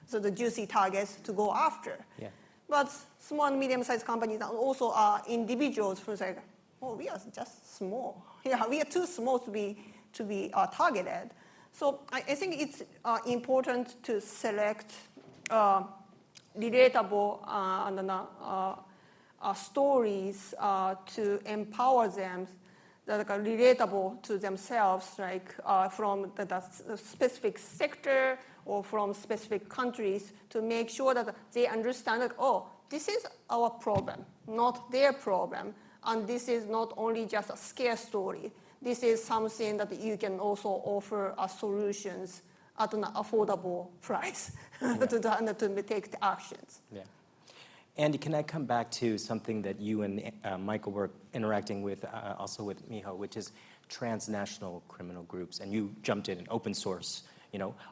So the juicy targets to go after. Yeah. But small and medium-sized companies and also individuals who say, we are just small. Yeah, we are too small to be targeted. So I think it's important to select relatable stories to empower them that are relatable to themselves, like from the specific sector or from specific countries, to make sure that they understand that, this is our problem, not their problem. And this is not only just a scare story. This is something that you can also offer solutions at an affordable price to take the actions. Yeah. Andy, can I come back to something that you and Michael were interacting with, also with Miho, which is transnational criminal groups, and you jumped in open source.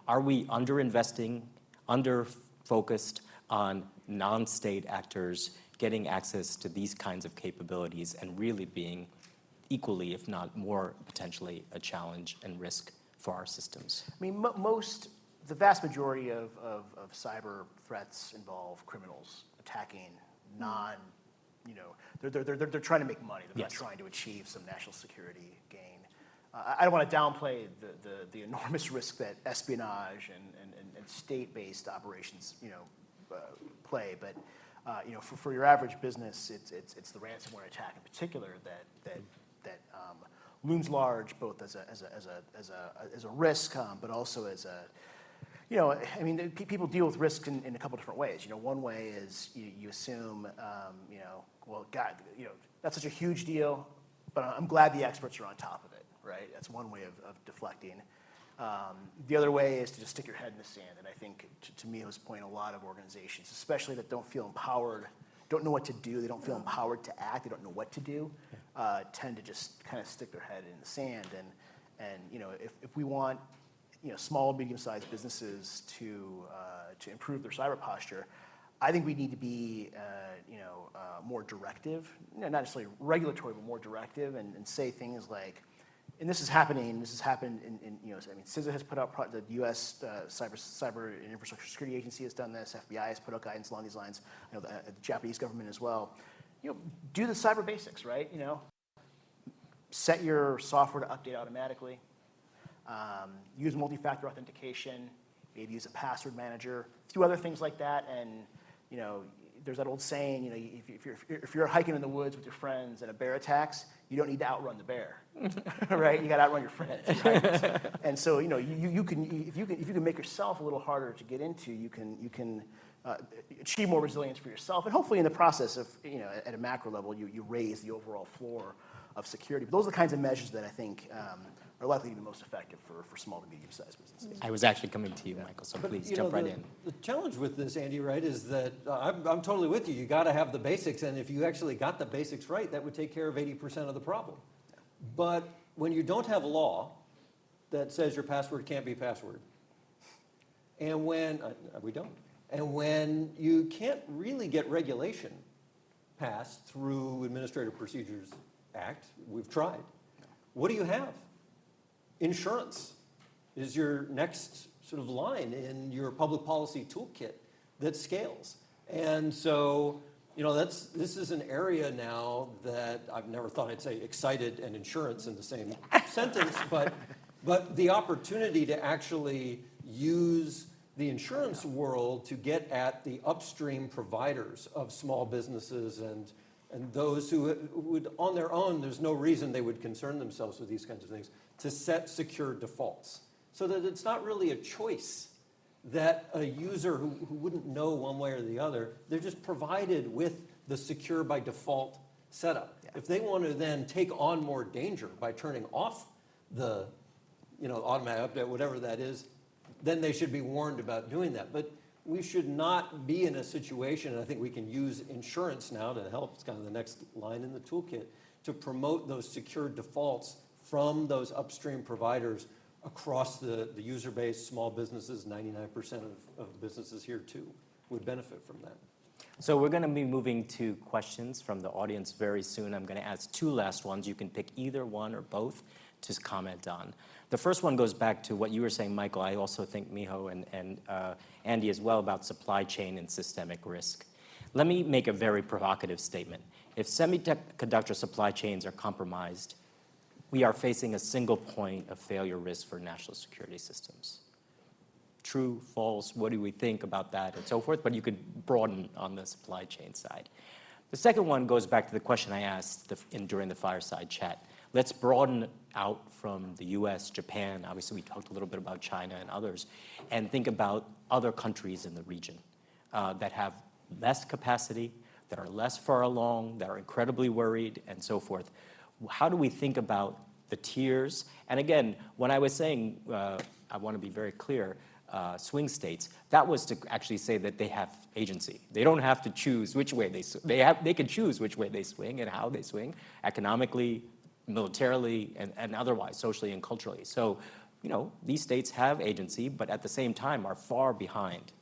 Are we underinvesting, under-focused on non-state actors getting access to these kinds of capabilities and really being equally, if not more, potentially a challenge and risk for our systems? I mean, the vast majority of cyber threats involve criminals attacking they're trying to make money. They're not trying to achieve some national security gain. I don't want to downplay the enormous risk that espionage and state-based operations, play, but for your average business, it's the ransomware attack in particular that looms large, both as a risk, but also as a people deal with risk in a couple different ways. One way is you assume, that's such a huge deal, but I'm glad the experts are on top of it, right? That's one way of deflecting. The other way is to just stick your head in the sand, and I think, to Miho's point, a lot of organizations, especially that don't feel empowered, don't know what to do, they don't feel empowered to act, they don't know what to do, tend to just kind of stick their head in the sand. And if we want small, medium-sized businesses to improve their cyber posture, I think we need to be more directive, not necessarily regulatory, but more directive, and say things like, and this is happening. This has happened CISA has put out, the U.S. Cyber and Infrastructure Security Agency has done this. FBI has put out guidance along these lines. The Japanese government as well. Do the cyber basics, right? Set your software to update automatically. Use multi-factor authentication. Maybe use a password manager. Do other things like that, and there's that old saying, if you're hiking in the woods with your friends and a bear attacks, you don't need to outrun the bear, right? You got to outrun your friends. Right? And so you can if you can make yourself a little harder to get into, you can achieve more resilience for yourself, and hopefully in the process of at a macro level you raise the overall floor of security. But those are the kinds of measures that I think are likely to be most effective for small to medium-sized businesses. I was actually coming to you, Michael, so please jump right in. The challenge with this, Andy, right, is that I'm totally with you. You got to have the basics, and if you actually got the basics right, that would take care of 80% of the problem. But when you don't have a law that says your password can't be password, and when we don't, and when you can't really get regulation passed through Administrative Procedures Act, we've tried. What do you have? Insurance is your next sort of line in your public policy toolkit that scales. And so, this is an area now that I've never thought I'd say excited and insurance in the same sentence, but the opportunity to actually use the insurance world to get at the upstream providers of small businesses and those who would, on their own, there's no reason they would concern themselves with these kinds of things, to set secure defaults. So that it's not really a choice that a user who wouldn't know one way or the other, they're just provided with the secure by default setup. Yeah. If they want to then take on more danger by turning off the automatic update, whatever that is, then they should be warned about doing that. But we should not be in a situation, and I think we can use insurance now to help, it's kind of the next line in the toolkit, to promote those secure defaults from those upstream providers across the user base. Small businesses, 99% of businesses here too, would benefit from that. So we're going to be moving to questions from the audience very soon. I'm going to ask two last ones. You can pick either one or both to comment on. The first one goes back to what you were saying, Michael. I also think Miho and Andy as well about supply chain and systemic risk. Let me make a very provocative statement. If semiconductor supply chains are compromised, we are facing a single point of failure risk for national security systems. True, false, what do we think about that, and so forth, but you could broaden on the supply chain side. The second one goes back to the question I asked during the fireside chat. Let's broaden out from the U.S., Japan, obviously we talked a little bit about China and others, and think about other countries in the region that have less capacity, that are less far along, that are incredibly worried, and so forth. How do we think about the tiers? And again, when I was saying, I want to be very clear, swing states, that was to actually say that they have agency. They don't have to choose which way they can choose which way they swing and how they swing, economically, militarily, and otherwise, socially and culturally. So, these states have agency, but at the same time are far behind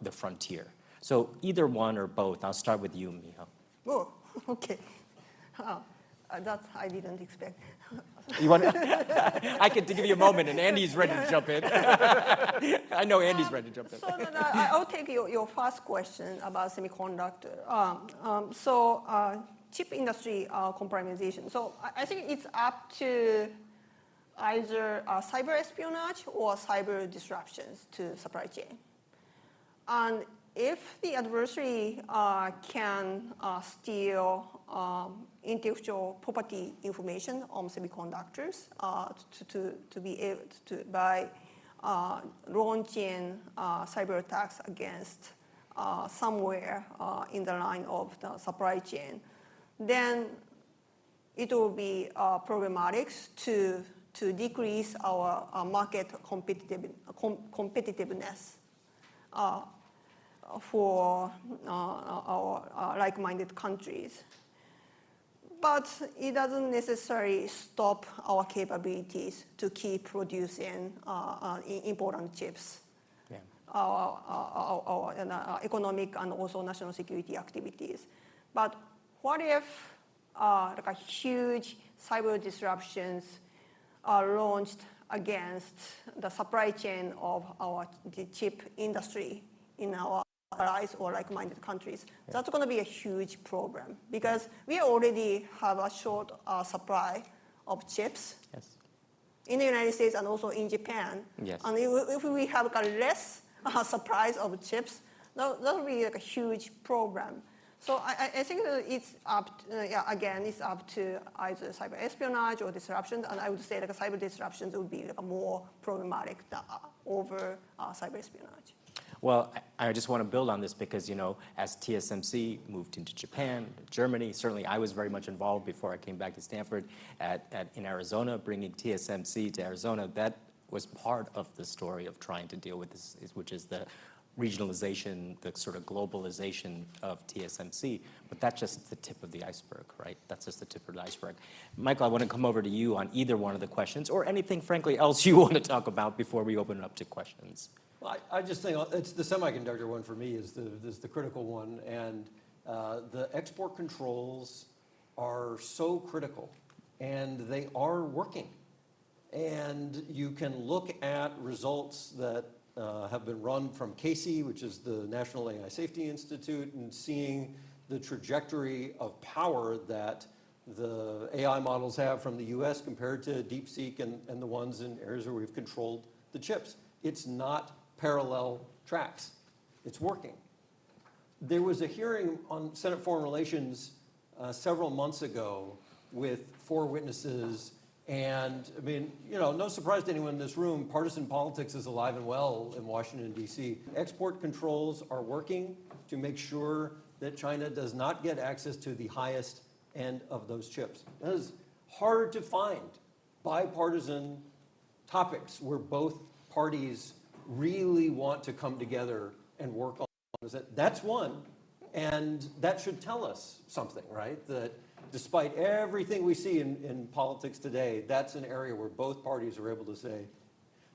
the frontier. So either one or both. I'll start with you, Miho. Oh, okay. That I didn't expect. You want? I can give you a moment, and Andy's ready to jump in. I know Andy's ready to jump in. So then I'll take your first question about semiconductor. Chip industry compromisation. So I think it's up to either cyber espionage or cyber disruptions to supply chain. And if the adversary can steal intellectual property information on semiconductors to be able to by launching cyber attacks against somewhere in the line of the supply chain, then it will be problematic to decrease our market competitiveness for our like-minded countries. But it doesn't necessarily stop our capabilities to keep producing important chips. Yeah. Our economic and also national security activities. But what if like a huge cyber disruptions are launched against the supply chain of the chip industry in our allies or like-minded countries? Yeah. That's going to be a huge problem because we already have a short supply of chips. Yes. In the United States and also in Japan. Yes. And if we have a less supplies of chips, that will be like a huge problem. So I think that it's up, again, it's up to either cyber espionage or disruptions, and I would say like cyber disruptions would be like more problematic over cyber espionage. Well, I just want to build on this because, as TSMC moved into Japan, Germany, certainly I was very much involved before I came back to Stanford in Arizona, bringing TSMC to Arizona. That was part of the story of trying to deal with this, which is the regionalization, the sort of globalization of TSMC, but that's just the tip of the iceberg, right? That's just the tip of the iceberg. Michael, I want to come over to you on either one of the questions or anything, frankly, else you want to talk about before we open it up to questions. Well, I just think it's the semiconductor one for me is the critical one, and the export controls are so critical, and they are working. And you can look at results that have been run from CASE, which is the National AI Safety Institute, and seeing the trajectory of power that the AI models have from the US compared to DeepSeek and the ones in areas where we've controlled the chips. It's not parallel tracks. It's working. There was a hearing on Senate Foreign Relations several months ago with 4 witnesses. And I mean, no surprise to anyone in this room, partisan politics is alive and well in Washington, D.C. Export controls are working to make sure that China does not get access to the highest end of those chips. That is hard to find bipartisan topics where both parties really want to come together and work on it. That's one, and that should tell us something, right? That despite everything we see in politics today, that's an area where both parties are able to say,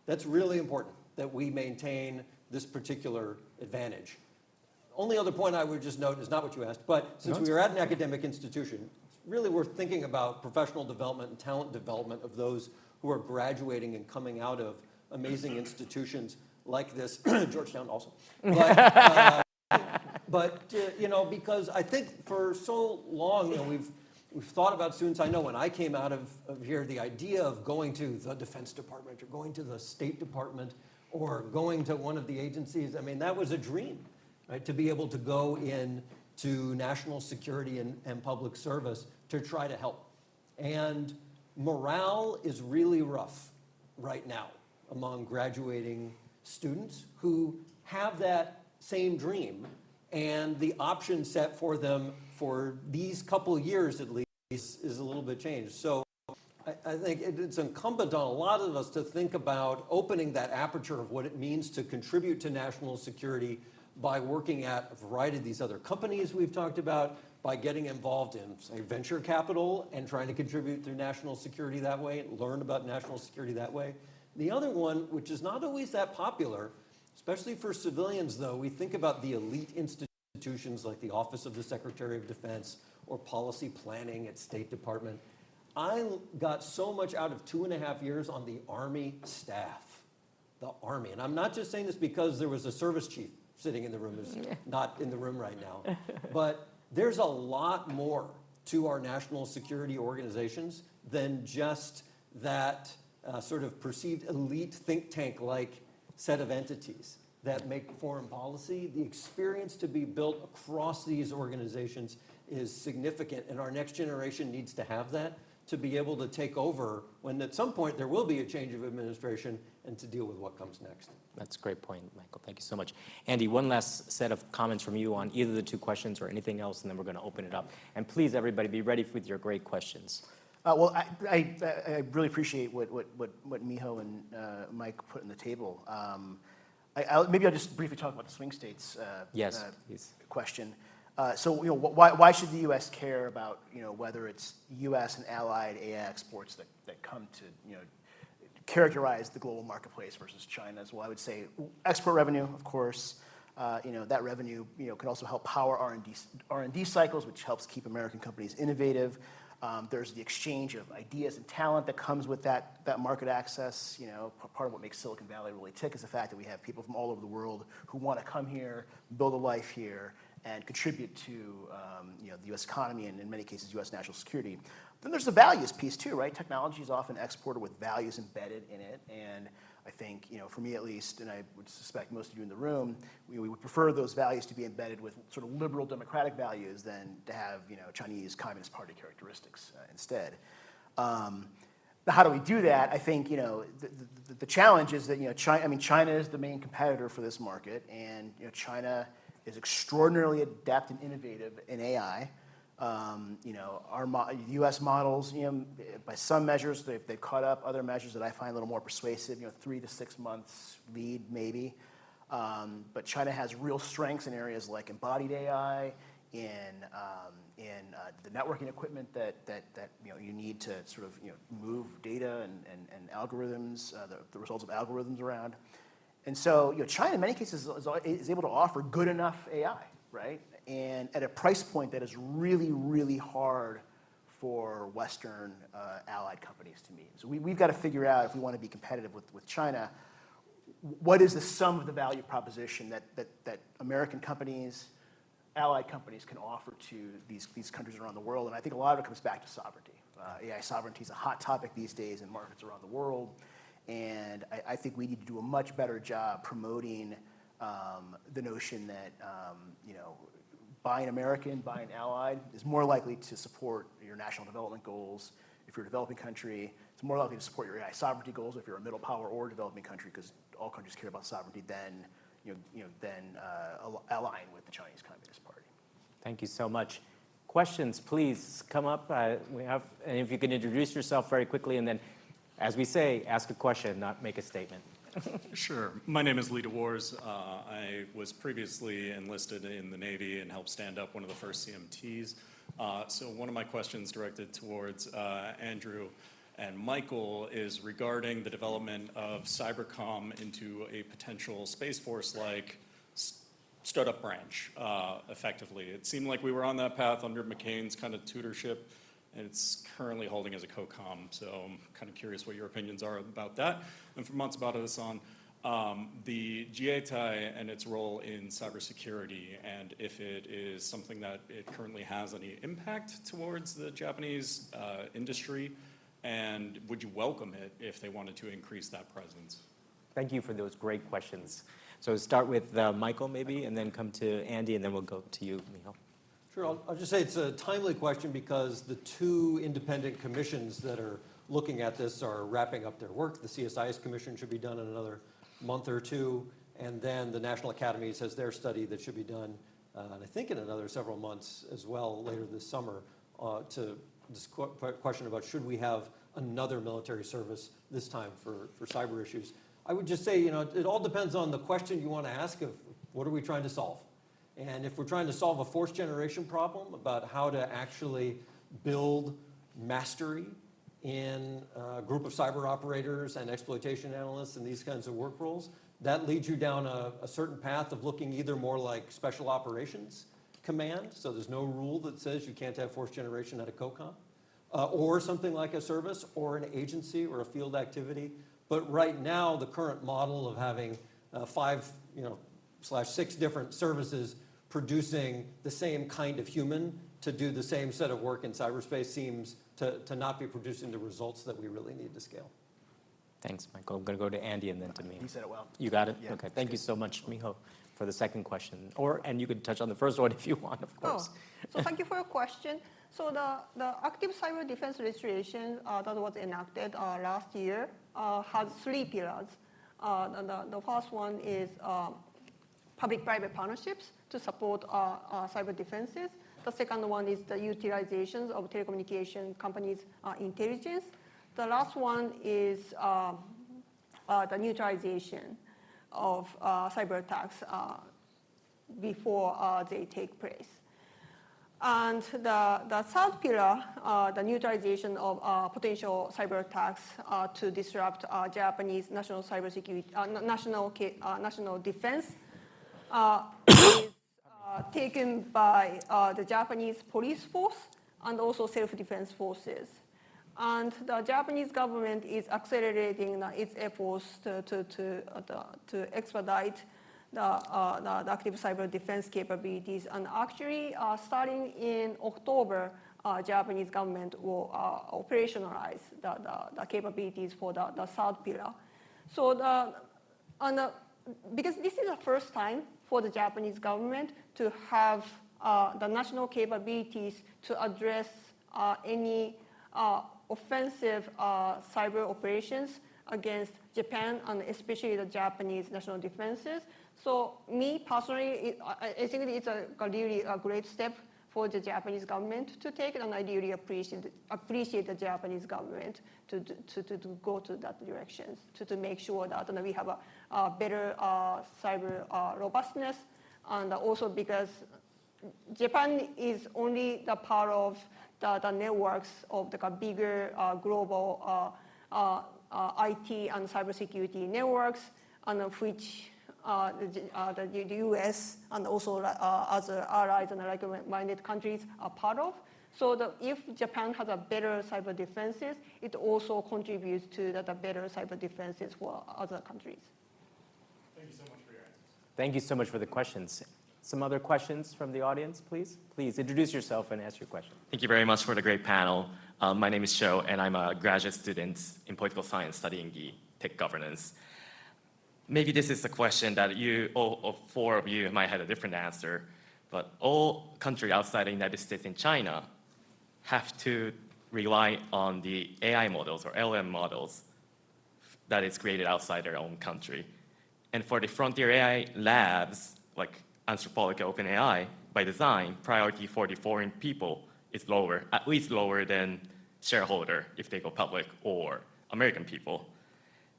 that's really important that we maintain this particular advantage. Only other point I would just note is not what you asked, but since we are at an academic institution, it's really worth thinking about professional development and talent development of those who are graduating and coming out of amazing institutions like this, Georgetown also. But because I think for so long, we've thought about students. I know when I came out of here, the idea of going to the Defense Department or going to the State Department or going to one of the agencies, I mean, that was a dream, right? To be able to go in to national security and public service to try to help. And morale is really rough right now among graduating students who have that same dream, and the option set for them for these couple years at least is a little bit changed. So I think it's incumbent on a lot of us to think about opening that aperture of what it means to contribute to national security by working at a variety of these other companies we've talked about, by getting involved in, say, venture capital and trying to contribute through national security that way, learn about national security that way. The other one, which is not always that popular, especially for civilians though, we think about the elite institutions like the Office of the Secretary of Defense or policy planning at State Department. I got so much out of 2.5 years on the Army staff, the Army. And I'm not just saying this because there was a service chief sitting in the room who's not in the room right now, but there's a lot more to our national security organizations than just that sort of perceived elite think tank-like set of entities that make foreign policy. The experience to be built across these organizations is significant, and our next generation needs to have that to be able to take over when at some point there will be a change of administration and to deal with what comes next. That's a great point, Michael. Thank you so much. Andy, one last set of comments from you on either the 2 questions or anything else, and then we're going to open it up. And please, everybody, be ready with your great questions. Well, I really appreciate what Miho and Mike put on the table. Maybe I'll just briefly talk about the swing states yes, please. Question. So why should the U.S. care about whether it's U.S. and allied AI exports that come to characterize the global marketplace versus China's? Well, I would say export revenue, of course. That revenue can also help power R&D cycles, which helps keep American companies innovative. There's the exchange of ideas and talent that comes with that market access. Part of what makes Silicon Valley really tick is the fact that we have people from all over the world who want to come here, build a life here, and contribute to the U.S. economy and in many cases U.S. national security. Then there's the values piece too, right? Technology is often exported with values embedded in it, and I think for me at least, and I would suspect most of you in the room, we would prefer those values to be embedded with sort of liberal democratic values than to have Chinese Communist Party characteristics instead. how do we do that? I think the challenge is that China is the main competitor for this market, and China is extraordinarily adept and innovative in AI. Our U.S. models, by some measures, they've caught up. Other measures that I find a little more persuasive, 3 to 6 months lead maybe. But China has real strengths in areas like embodied AI, in the networking equipment that you need to sort of move data and algorithms, the results of algorithms around. And so China in many cases is able to offer good enough AI, right? And at a price point that is really, really hard for Western allied companies to meet. So we've got to figure out, if we want to be competitive with China, what is the sum of the value proposition that American companies, allied companies can offer to these countries around the world. And I think a lot of it comes back to sovereignty. AI sovereignty is a hot topic these days in markets around the world. And I think we need to do a much better job promoting the notion that buying American, buying allied is more likely to support your national development goals. If you're a developing country, it's more likely to support your AI sovereignty goals if you're a middle power or developing country, because all countries care about sovereignty, than align with the Chinese Communist Party. Thank you so much. Questions, please come up. And if you can introduce yourself very quickly, and then, as we say, ask a question, not make a statement. Sure. My name is Lee DeWars. I was previously enlisted in the Navy and helped stand up one of the first CMTs. So one of my questions directed towards Andrew and Michael is regarding the development of cybercom into a potential Space Force-like startup branch, effectively. It seemed like we were on that path under McCain's kind of tutorship, and it's currently holding as a co-com. So I'm kind of curious what your opinions are about that. And for Matsubara-san, the GATI and its role in cybersecurity, and if it is something that it currently has any impact towards the Japanese industry, and would you welcome it if they wanted to increase that presence? Thank you for those great questions. So start with Michael, maybe, and then come to Andy, and then we'll go to you, Miho. Sure, I'll just say it's a timely question because the 2 independent commissions that are looking at this are wrapping up their work. The CSIS commission should be done in another month or 2, and then the National Academies has their study that should be done, and I think in another several months as well, later this summer, to this question about should we have another military service this time for cyber issues. I would just say, it all depends on the question you want to ask of what are we trying to solve. And if we're trying to solve a force generation problem about how to actually build mastery in a group of cyber operators and exploitation analysts and these kinds of work roles, that leads you down a certain path of looking either more like special operations command, so there's no rule that says you can't have force generation at a COCOM, or something like a service or an agency or a field activity. But right now, the current model of having 5/6 different services producing the same kind of human to do the same set of work in cyberspace seems to not be producing the results that we really need to scale. Thanks, Michael. I'm going to go to Andy and then to me. You said it well. You got it? Yeah, okay. Thank you so much, Miho, for the second question. And you could touch on the first one if you want, of course. So thank you for your question. So the active cyber defense legislation that was enacted last year has 3 pillars. The first one is public-private partnerships to support cyber defenses. The second one is the utilizations of telecommunication companies' intelligence. The last one is the neutralization of cyber attacks before they take place. And the third pillar, the neutralization of potential cyber attacks to disrupt Japanese national cybersecurity, national defense, is taken by the Japanese police force and also self-defense forces. And the Japanese government is accelerating its efforts to expedite the active cyber defense capabilities. And actually, starting in October, Japanese government will operationalize the capabilities for the third pillar. So because this is the first time for the Japanese government to have the national capabilities to address any offensive cyber operations against Japan and especially the Japanese national defenses. So me personally, I think it's a really great step for the Japanese government to take, and I really appreciate the Japanese government to go to that direction, to make sure that we have a better cyber robustness, and also because Japan is only the part of the networks of the bigger global IT and cybersecurity networks, and of which the U.S. and also other allies and like-minded countries are part of. So if Japan has a better cyber defenses, it also contributes to the better cyber defenses for other countries. Thank you so much for your answers. Thank you so much for the questions. Some other questions from the audience, please? Please introduce yourself and ask your question. Thank you very much for the great panel. My name is Sho, and I'm a graduate student in political science studying the tech governance. Maybe this is a question that all four of you might have a different answer, but all countries outside the United States and China have to rely on the AI models or LM models that is created outside their own country. And for the frontier AI labs, like Anthropic OpenAI, by design, priority for the foreign people is lower, at least lower than shareholder if they go public or American people.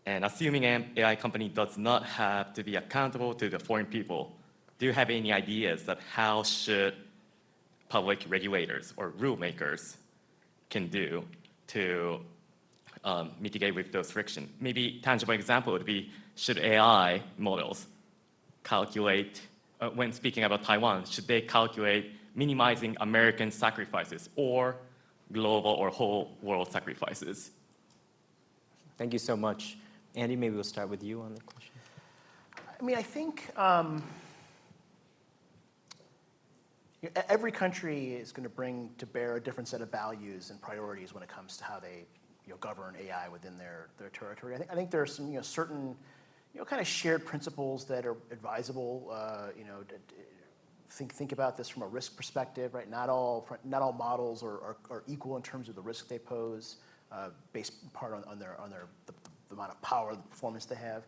And assuming an AI company does not have to be accountable to the foreign people, do you have any ideas that how should public regulators or rule makers can do to mitigate with those friction? Maybe tangible example would be, should AI models calculate, when speaking about Taiwan, should they calculate minimizing American sacrifices or global or whole world sacrifices? Thank you so much. Andy, maybe we'll start with you on the question. I mean, I think every country is going to bring to bear a different set of values and priorities when it comes to how they govern AI within their territory. I think there are some certain kind of shared principles that are advisable. Think about this from a risk perspective, right? Not all models are equal in terms of the risk they pose, based in part on the amount of power, the performance they have.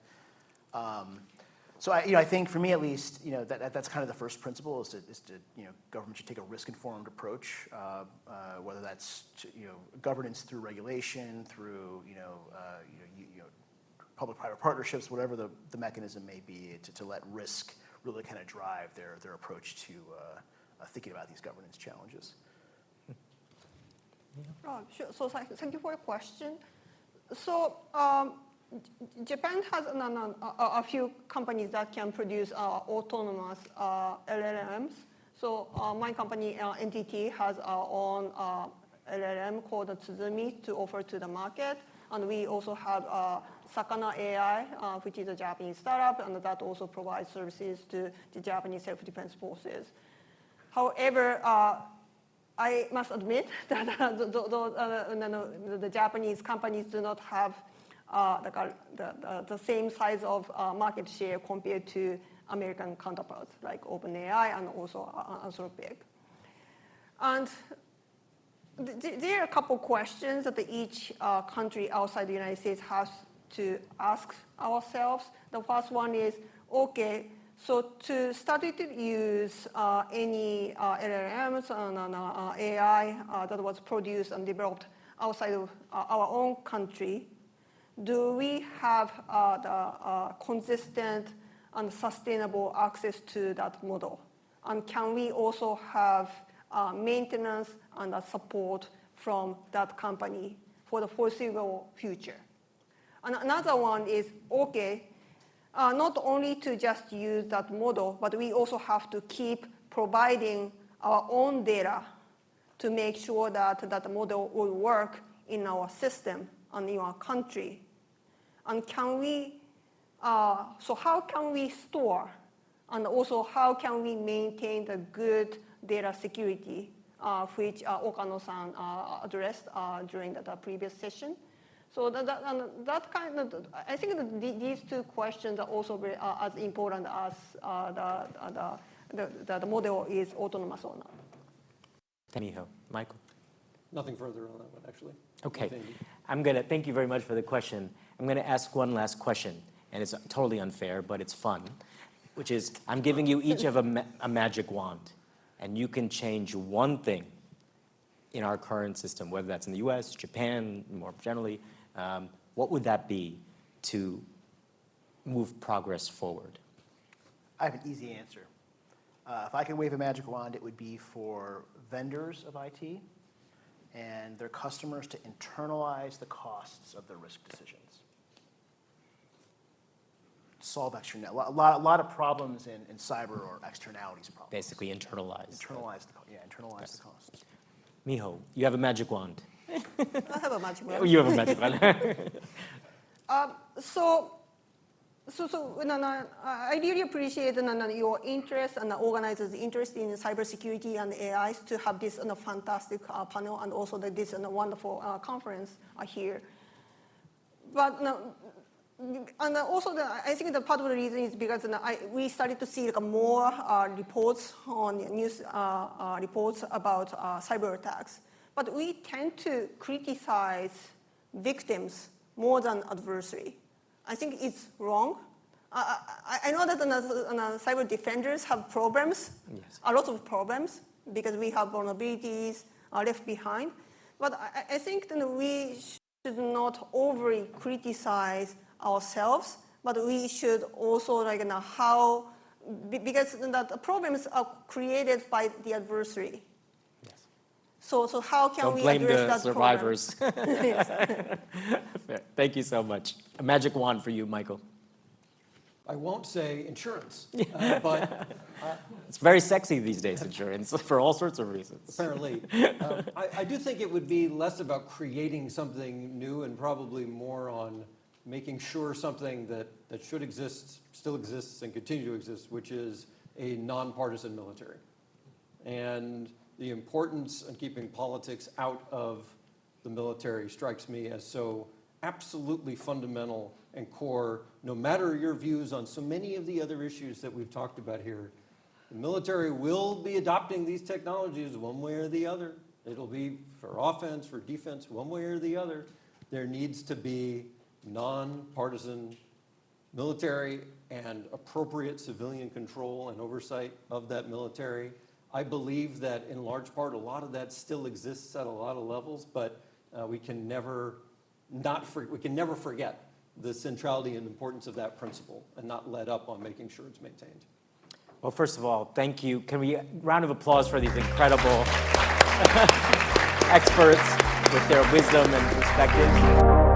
So I think for me at least, that's kind of the first principle is to government should take a risk-informed approach, whether that's governance through regulation, through public-private partnerships, whatever the mechanism may be, to let risk really kind of drive their approach to thinking about these governance challenges. Sure. So thank you for your question. So Japan has a few companies that can produce autonomous LLMs. So my company, NTT, has our own LLM called Tsuzumi to offer to the market. And we also have Sakana AI, which is a Japanese startup, and that also provides services to the Japanese self-defense forces. However, I must admit that the Japanese companies do not have the same size of market share compared to American counterparts like OpenAI and also Anthropic. And there are a couple questions that each country outside the United States has to ask ourselves. The first one is, okay, so to start to use any LLMs and AI that was produced and developed outside of our own country, do we have the consistent and sustainable access to that model? And can we also have maintenance and support from that company for the foreseeable future? And another one is, okay, not only to just use that model, but we also have to keep providing our own data to make sure that that model will work in our system and in our country. And can we, so how can we store and also how can we maintain the good data security, which Okano-san addressed during the previous session? So that kind of, I think that these two questions are also very, as important as the model is autonomous or not. Miho. Michael. Nothing further on that one, actually. Okay. Nothing. Thank you very much for the question. I'm going to ask one last question, and it's totally unfair, but it's fun, which is I'm giving you each of a magic wand, and you can change one thing in our current system, whether that's in the US, Japan, more generally. What would that be to move progress forward? I have an easy answer. If I could wave a magic wand, it would be for vendors of IT and their customers to internalize the costs of their risk decisions. Solve external. A lot of problems in cyber or externalities problems. Basically internalize. Internalize the costs. Miho, you have a magic wand. I have a magic wand. You have a magic wand. I really appreciate your interest and the organizers' interest in cybersecurity and AI to have this fantastic panel and also this wonderful conference here. But I think the part of the reason is because we started to see more reports on news reports about cyber attacks. But we tend to criticize victims more than adversary. I think it's wrong. I know that cyber defenders have problems, yes. A lot of problems, because we have vulnerabilities left behind. But I think that we should not overly criticize ourselves, but we should also because the problems are created by the adversary. Yes. So how can we blame address the that survivors. Yes. Thank you so much. A magic wand for you, Michael. I won't say insurance, but it's very sexy these days, insurance, for all sorts of reasons. Apparently. I do think it would be less about creating something new and probably more on making sure something that should exist, still exists, and continue to exist, which is a nonpartisan military. And the importance of keeping politics out of the military strikes me as so absolutely fundamental and core, no matter your views on so many of the other issues that we've talked about here. The military will be adopting these technologies one way or the other. It'll be for offense, for defense, one way or the other. There needs to be nonpartisan military and appropriate civilian control and oversight of that military. I believe that in large part a lot of that still exists at a lot of levels, but we can never forget the centrality and importance of that principle and not let up on making sure it's maintained. Well, first of all, thank you. Can we round of applause for these incredible experts with their wisdom and perspective.